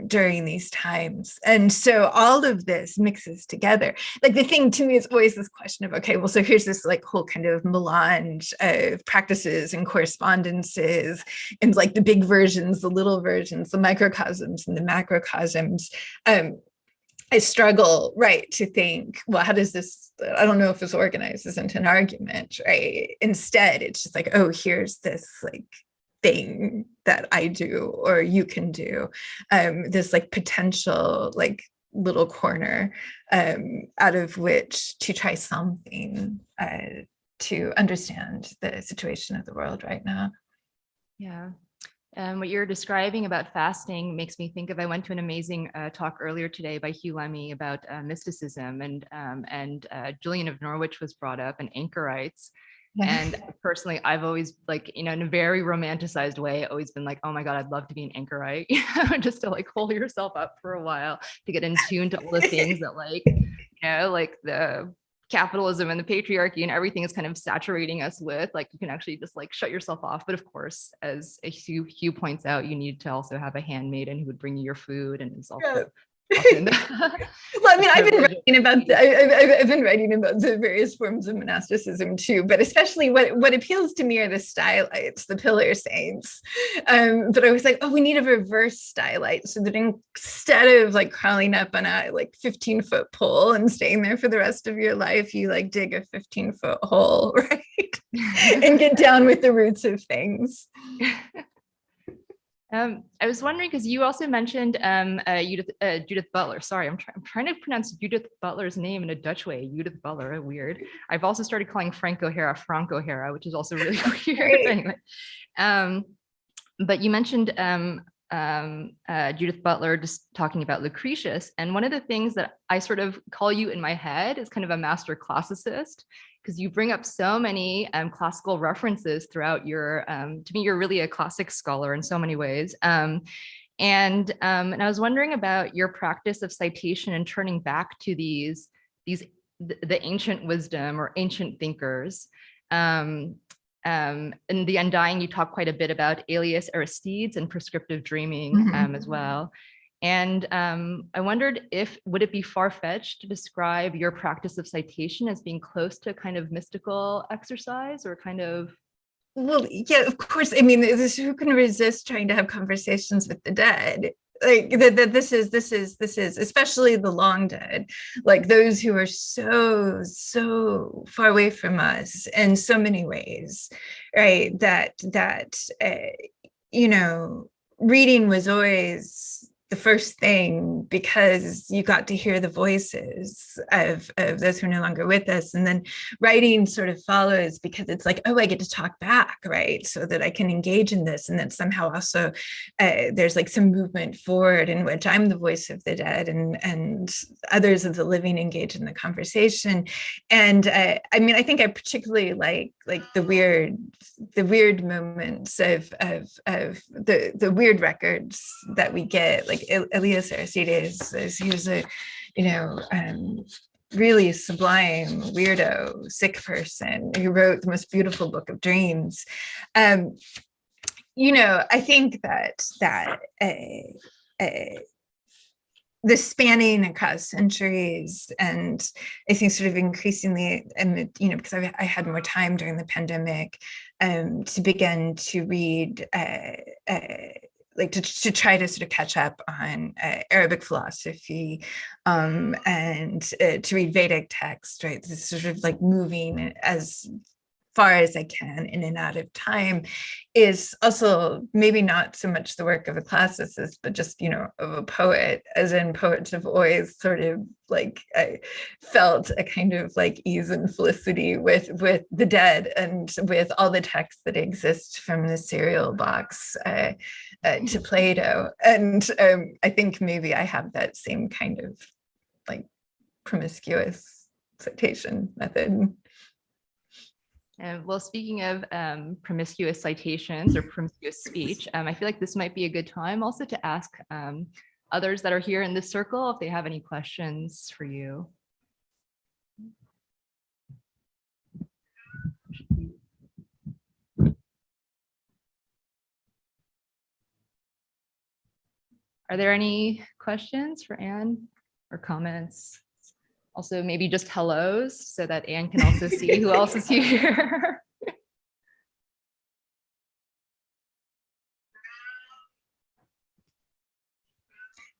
during these times. And so all of this mixes together. The thing to me is always this question of, okay, well, so here's this whole kind of melange of practices and correspondences and the big versions, the little versions, the microcosms and the macrocosms. I struggle, right, to think, well, how does this, I don't know if it's organized isn't an argument, right? Instead, it's just oh, here's this thing that I do or you can do, this potential little corner out of which to try something to understand the situation of the world right now. Yeah. What you're describing about fasting makes me think of, I went to an amazing talk earlier today by Hugh Lemmy about mysticism, and Julian of Norwich was brought up, and anchorites. And personally, I've always in a very romanticized way, always been oh my God, I'd love to be an anchorite, just to hold yourself up for a while, to get in tune to all the things that the capitalism and the patriarchy and everything is kind of saturating us with. You can actually just shut yourself off. But of course, as Hugh points out, you need to also have a handmaiden who would bring you your food, and it's also often well, I mean, I've been writing about the various forms of monasticism too, but especially what appeals to me are the stylites, the pillar saints. But I was oh, we need a reverse stylite, so that instead of crawling up on a 15-foot pole and staying there for the rest of your life, you dig a 15-foot hole, right? And get down with the roots of things. I was wondering, because you also mentioned Judith Butler. Sorry, I'm trying to pronounce Judith Butler's name in a Dutch way. Judith Butler, weird. I've also started calling Frank O'Hara, which is also really weird. Anyway, but you mentioned Judith Butler just talking about Lucretius. And one of the things that I sort of call you in my head is kind of a master classicist, because you bring up so many classical references throughout your, to me, you're really a classic scholar in so many ways. And I was wondering about your practice of citation and turning back to these the ancient wisdom or ancient thinkers. In the Undying, you talk quite a bit about Aelius Aristides and prescriptive dreaming as well. And I wondered would it be far-fetched to describe your practice of citation as being close to a kind of mystical exercise or kind of? Well, yeah, of course. I mean, who can resist trying to have conversations with the dead? Like this is especially the long dead, like those who are so far away from us in so many ways, right? That reading was always the first thing, because you got to hear the voices of those who are no longer with us. And then writing sort of follows, because it's like, oh, I get to talk back, right? So that I can engage in this. And then somehow also there's like some movement forward in which I'm the voice of the dead, and others of the living engage in the conversation. And I mean, I think I particularly like the weird moments of the weird records that we get, like Aelius Aristides. He was a really sublime weirdo sick person who wrote the most beautiful book of dreams. I think that the spanning across centuries, and I think sort of increasingly, and because I had more time during the pandemic to begin to read, like to try to sort of catch up on Arabic philosophy, and to read Vedic text, right? This is sort of like moving as far as I can in and out of time, is also maybe not so much the work of a classicist, but just, of a poet, as in poets have always sort of like, I felt a kind of like ease and felicity with the dead, and with all the texts that exist from the cereal box to Plato. And I think maybe I have that same kind of like promiscuous citation method. Well, speaking of promiscuous citations or promiscuous speech, I feel like this might be a good time also to ask others that are here in this circle if they have any questions for you. Are there any questions for Anne or comments? Also, maybe just hellos so that Anne can also see who else is here.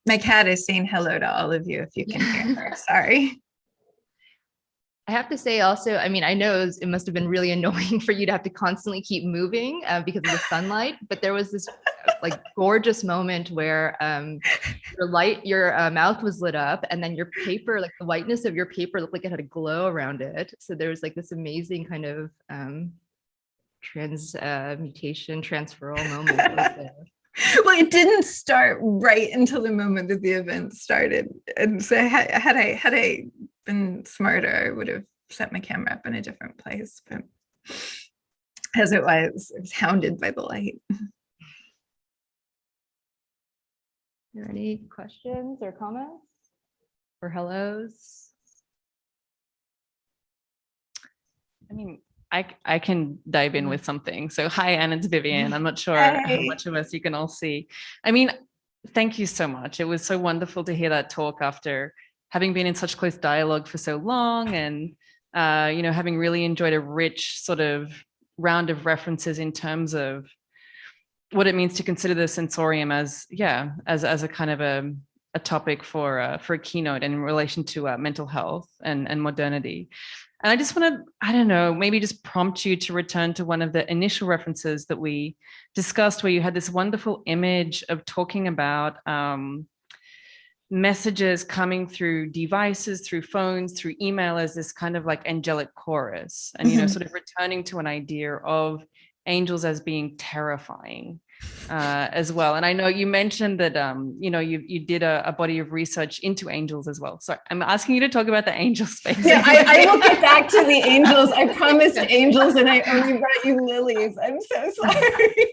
My cat is saying hello to all of you, if you can hear her. Sorry. I have to say also, I mean, I know it must have been really annoying for you to have to constantly keep moving because of the sunlight, but there was this like gorgeous moment where your mouth was lit up, and then your paper, like the whiteness of your paper looked like it had a glow around it. So there was like this amazing kind of transferal moment that was there. Well, it didn't start right until the moment that the event started. And so had I been smarter, I would have set my camera up in a different place. But as it was hounded by the light. Are there any questions or comments or hellos? I mean, I can dive in with something. So hi, Anne, it's Vivian. I'm not sure how much of us you can all see. I mean, thank you so much. It was so wonderful to hear that talk after having been in such close dialogue for so long, and having really enjoyed a rich sort of round of references in terms of what it means to consider the sensorium as a kind of a topic for a keynote, and in relation to mental health and modernity. And I just want to, I don't know, maybe just prompt you to return to one of the initial references that we discussed, where you had this wonderful image of talking about messages coming through devices, through phones, through email, as this kind of like angelic chorus, and, sort of returning to an idea of angels as being terrifying as well. And I know you mentioned that, you did a body of research into angels as well. So I'm asking you to talk about the angel space. Yeah, I will get back to the angels. I promised angels, and I only brought you lilies. I'm so sorry.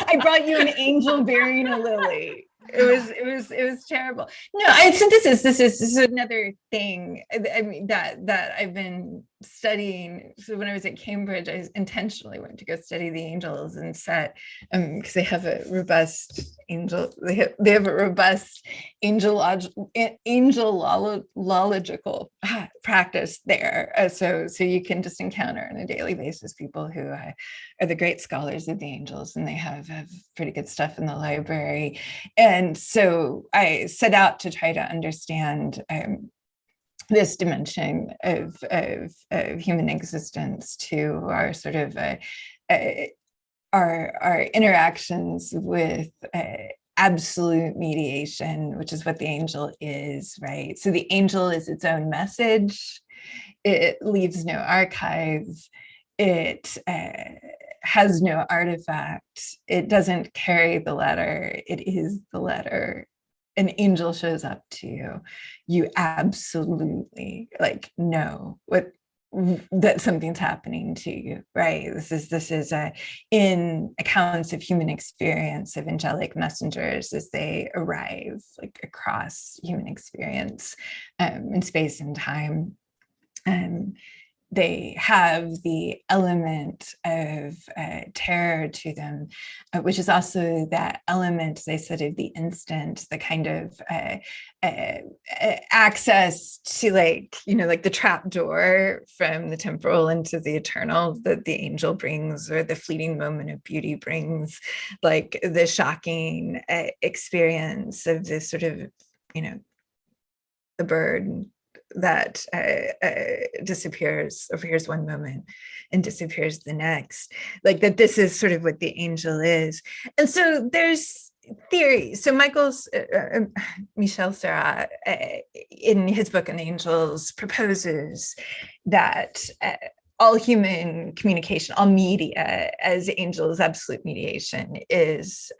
I brought you an angel bearing a lily. it was terrible. No, I so this is another thing. I mean that I've been studying. So when I was at Cambridge, I intentionally went to go study the angels and set because they have a robust angelological practice there. So you can just encounter on a daily basis people who are the great scholars of the angels, and they have pretty good stuff in the library. And so I set out to try to understand this dimension of human existence to our sort of our interactions with absolute mediation, which is what the angel is, right? So the angel is its own message. It leaves no archive. It has no artifact. It doesn't carry the letter. It is the letter. An angel shows up to you, you absolutely know that something's happening to you, right? This is in accounts of human experience of angelic messengers as they arrive across human experience in space and time. They have the element of terror to them, which is also that element, as I said, of the instant, the kind of access to the trap door from the temporal into the eternal that the angel brings, or the fleeting moment of beauty brings, like the shocking experience of this sort of, the bird that disappears, appears one moment and disappears the next, that this is sort of what the angel is. And so there's theory. So Michel Serrat, in his book on angels, proposes that all human communication, all media as angels, absolute mediation is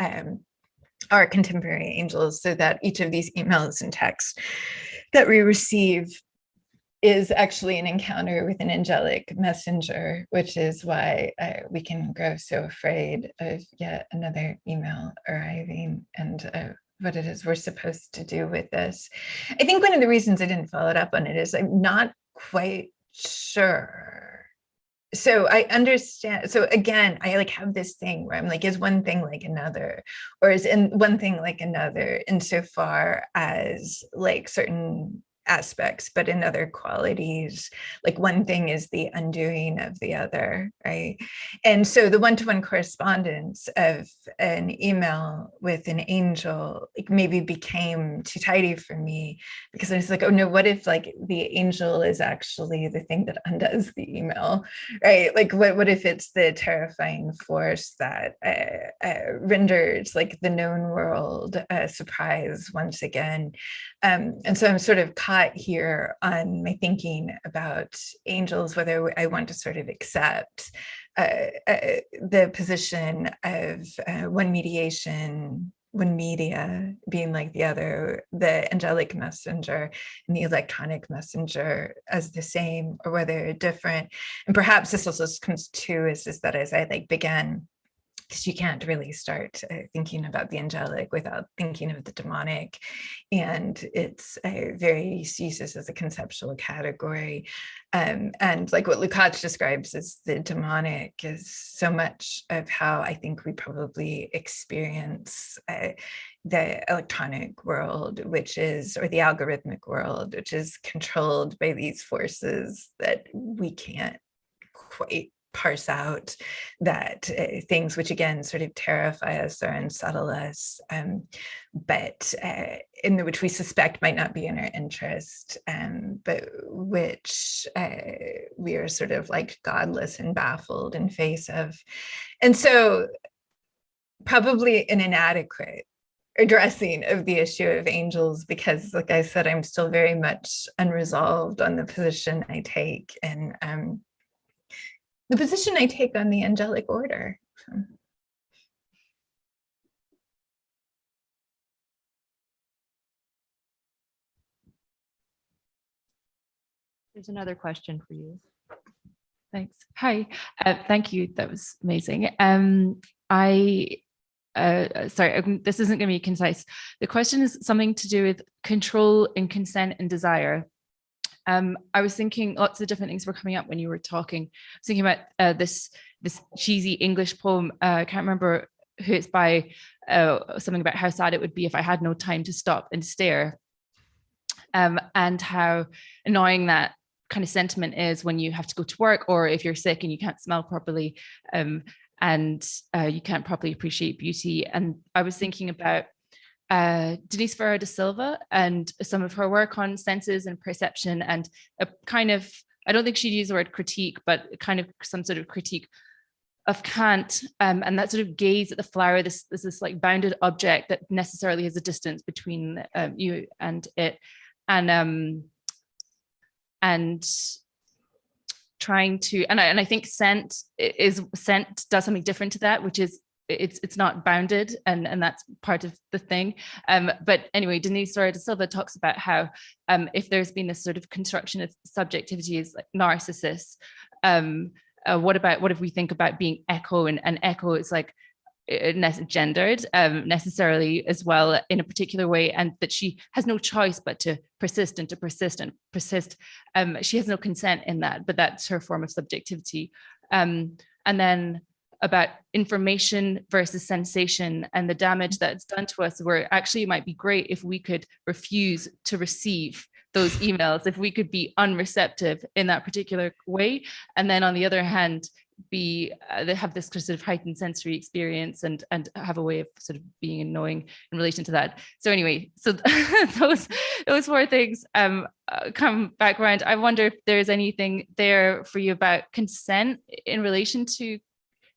our contemporary angels, so that each of these emails and texts that we receive is actually an encounter with an angelic messenger, which is why we can grow so afraid of yet another email arriving and what it is we're supposed to do with this. I think one of the reasons I didn't follow it up on it is I'm not quite sure. So I understand. So again, I have this thing where I'm is one thing like another, or is in one thing like another insofar as certain aspects, but in other qualities, one thing is the undoing of the other, right? And so the one-to-one correspondence of an email with an angel maybe became too tidy for me, because I was oh no, what if the angel is actually the thing that undoes the email, right? What if it's the terrifying force that renders the known world a surprise once again? And so I'm sort of caught here on my thinking about angels, whether I want to sort of accept the position of one mediation, one media being like the other, the angelic messenger and the electronic messenger as the same, or whether they're different. And perhaps this also comes to is that as I began, because you can't really start thinking about the angelic without thinking of the demonic, and it's very uses as a conceptual category. And what Lukács describes as the demonic is so much of how I think we probably experience the electronic world, or the algorithmic world, which is controlled by these forces that we can't quite parse out, that things which again sort of terrify us or unsettle us, but in which we suspect might not be in our interest, but which we are sort of godless and baffled in face of. And so probably an inadequate addressing of the issue of angels, because like I said, I'm still very much unresolved on the position I take, and the position I take on the angelic order. There's another question for you. Thanks. Hi. Thank you. That was amazing. sorry, this isn't going to be concise. The question is something to do with control and consent and desire. I was thinking lots of different things were coming up when you were talking. I was thinking about this cheesy English poem. I can't remember who it's by, something about how sad it would be if I had no time to stop and stare. And how annoying that kind of sentiment is when you have to go to work, or if you're sick and you can't smell properly, and you can't properly appreciate beauty. And I was thinking about Denise Ferreira da Silva and some of her work on senses and perception, and a kind of, I don't think she'd use the word critique, but kind of some sort of critique of Kant, and that sort of gaze at the flower, this like bounded object that necessarily has a distance between you and it, and trying to, and I think scent does something different to that, which is it's not bounded, and that's part of the thing. But anyway, Denise Ferreira da Silva talks about how if there's been this sort of construction of subjectivity as like narcissists, what if we think about being echo, and echo is like gendered necessarily as well in a particular way, and that she has no choice but to persist and to persist and persist. She has no consent in that, but that's her form of subjectivity. And then about information versus sensation and the damage that's done to us, where actually it might be great if we could refuse to receive those emails, if we could be unreceptive in that particular way, and then on the other hand they have this sort of heightened sensory experience and have a way of sort of being annoying in relation to that. So anyway, so those four things come back around. I wonder if there's anything there for you about consent in relation to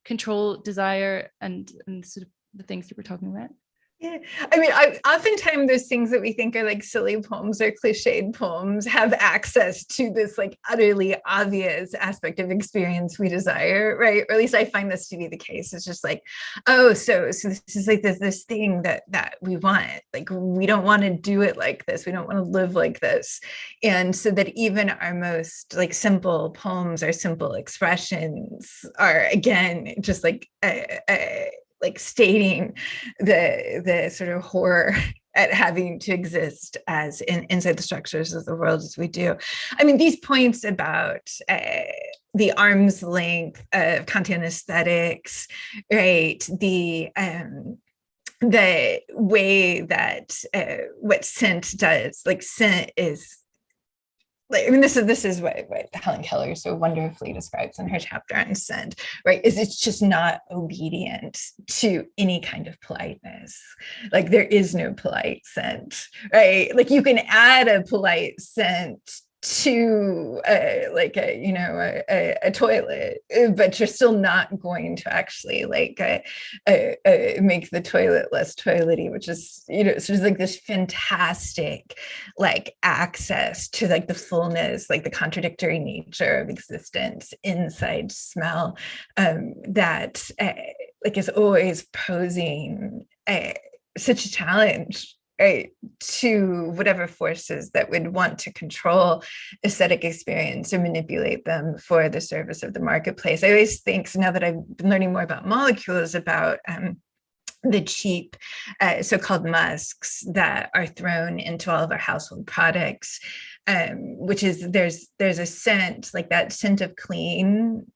control, desire, and sort of the things that we're talking about. Yeah, I mean, oftentimes those things that we think are like silly poems or cliched poems have access to this like utterly obvious aspect of experience we desire, right? Or at least I find this to be the case. It's just like, oh, so this is like this thing that we want. Like, we don't want to do it like this. We don't want to live like this. And so that even our most like simple poems or simple expressions are, again, just like stating the sort of horror at having to exist as inside the structures of the world as we do. I mean, these points about the arm's length of Kantian aesthetics, right? The way that what scent does, like scent is, I mean, this is what Helen Keller so wonderfully describes in her chapter on scent, right? Is it's just not obedient to any kind of politeness. Like, there is no polite scent, right? Like, you can add a polite scent to a toilet, but you're still not going to actually make the toilet less toilety, which is, sort of like this fantastic like access to like the fullness, like the contradictory nature of existence inside smell, that like is always posing such a challenge, right, to whatever forces that would want to control aesthetic experience or manipulate them for the service of the marketplace. I always think, so now that I've been learning more about molecules, about the cheap so-called musks that are thrown into all of our household products, which is there's a scent, like that scent of clean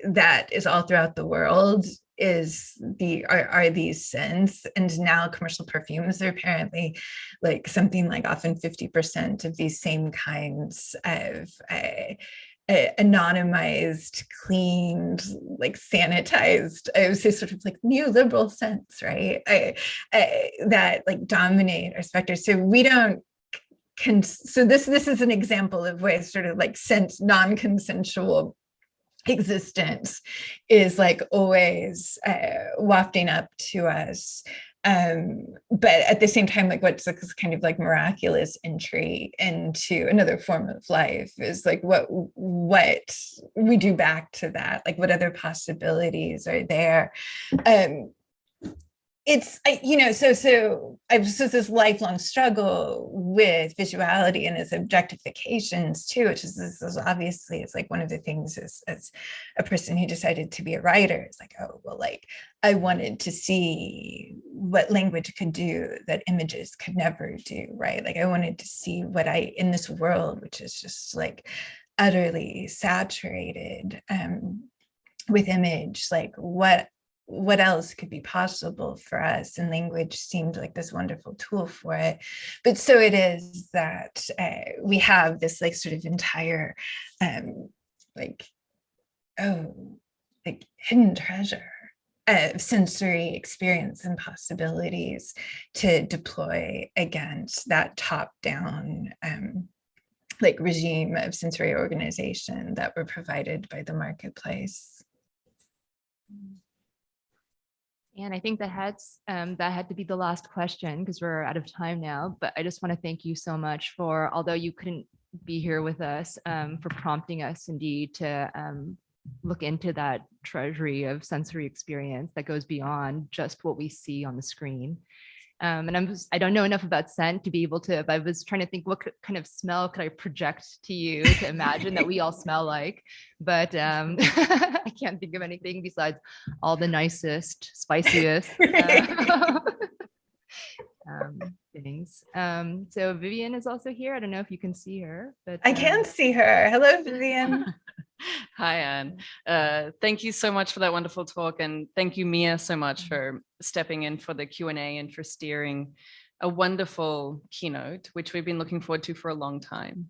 that is all throughout the world, are these scents. And now commercial perfumes are apparently like something like often 50% of these same kinds of anonymized, cleaned, like sanitized, I would say sort of like neoliberal scents, right? That like dominate our specter. So we don't so this is an example of where sort of like sense non-consensual existence is like always wafting up to us, but at the same time, like what's this kind of like miraculous entry into another form of life is like what we do back to that, like what other possibilities are there. so I've just this lifelong struggle with visuality and its objectifications too, which is obviously it's like one of the things as a person who decided to be a writer, it's like, oh, well, like I wanted to see what language could do that images could never do, right? Like I wanted to see what in this world, which is just like utterly saturated with image, like what else could be possible for us, and language seemed like this wonderful tool for it. But so it is that we have this like sort of entire like hidden treasure of sensory experience and possibilities to deploy against that top-down like regime of sensory organization that were provided by the marketplace. And I think that had to be the last question because we're out of time now. But I just want to thank you so much for, although you couldn't be here with us, for prompting us indeed to look into that treasury of sensory experience that goes beyond just what we see on the screen. And I don't know enough about scent to be able to, but I was trying to think what kind of smell could I project to you to imagine that we all smell like, but I can't think of anything besides all the nicest, spiciest things. So Vivian is also here. I don't know if you can see her, but I can see her. Hello, Vivian. Hi, Anne. Thank you so much for that wonderful talk. And thank you, Mia, so much for stepping in for the Q&A and for steering a wonderful keynote, which we've been looking forward to for a long time.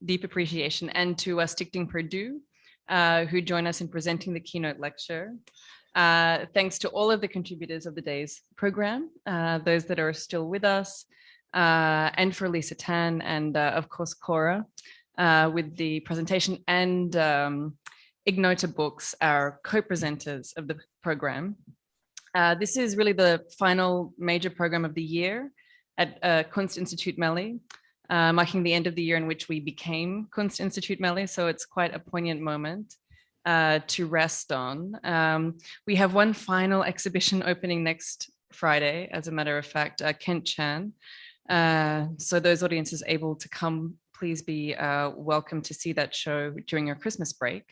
Deep appreciation. And to Stichting Purdue, who join us in presenting the keynote lecture. Thanks to all of the contributors of the day's program, those that are still with us, and for Lisa Tan and of course, Cora, with the presentation, and Ignota Books, our co-presenters of the program. This is really the final major program of the year at Kunstinstitut Melli, marking the end of the year in which we became Kunstinstitut Melli, so it's quite a poignant moment to rest on. We have one final exhibition opening next Friday, as a matter of fact, Kent Chan. So those audiences able to come, please be welcome to see that show during your Christmas break.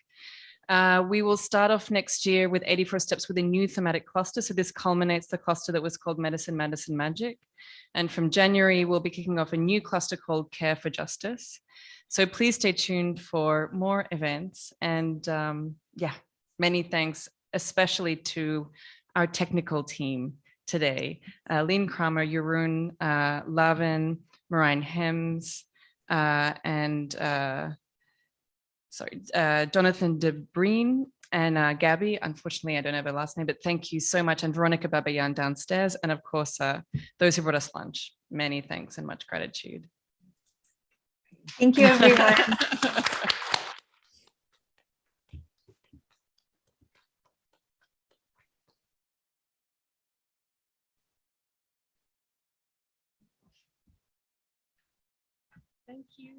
We will start off next year with 84 Steps with a new thematic cluster. So this culminates the cluster that was called Medicine, Madison, Magic. And from January, we'll be kicking off a new cluster called Care for Justice. So please stay tuned for more events. And yeah, many thanks, especially to our technical team today. Lynn Kramer, Jeroen, Lavin, Marijn Hems, and Jonathan De Breen and Gabby. Unfortunately, I don't have her last name, but thank you so much. And Veronica Babayan downstairs. And of course, those who brought us lunch. Many thanks and much gratitude. Thank you, everyone. Thank you.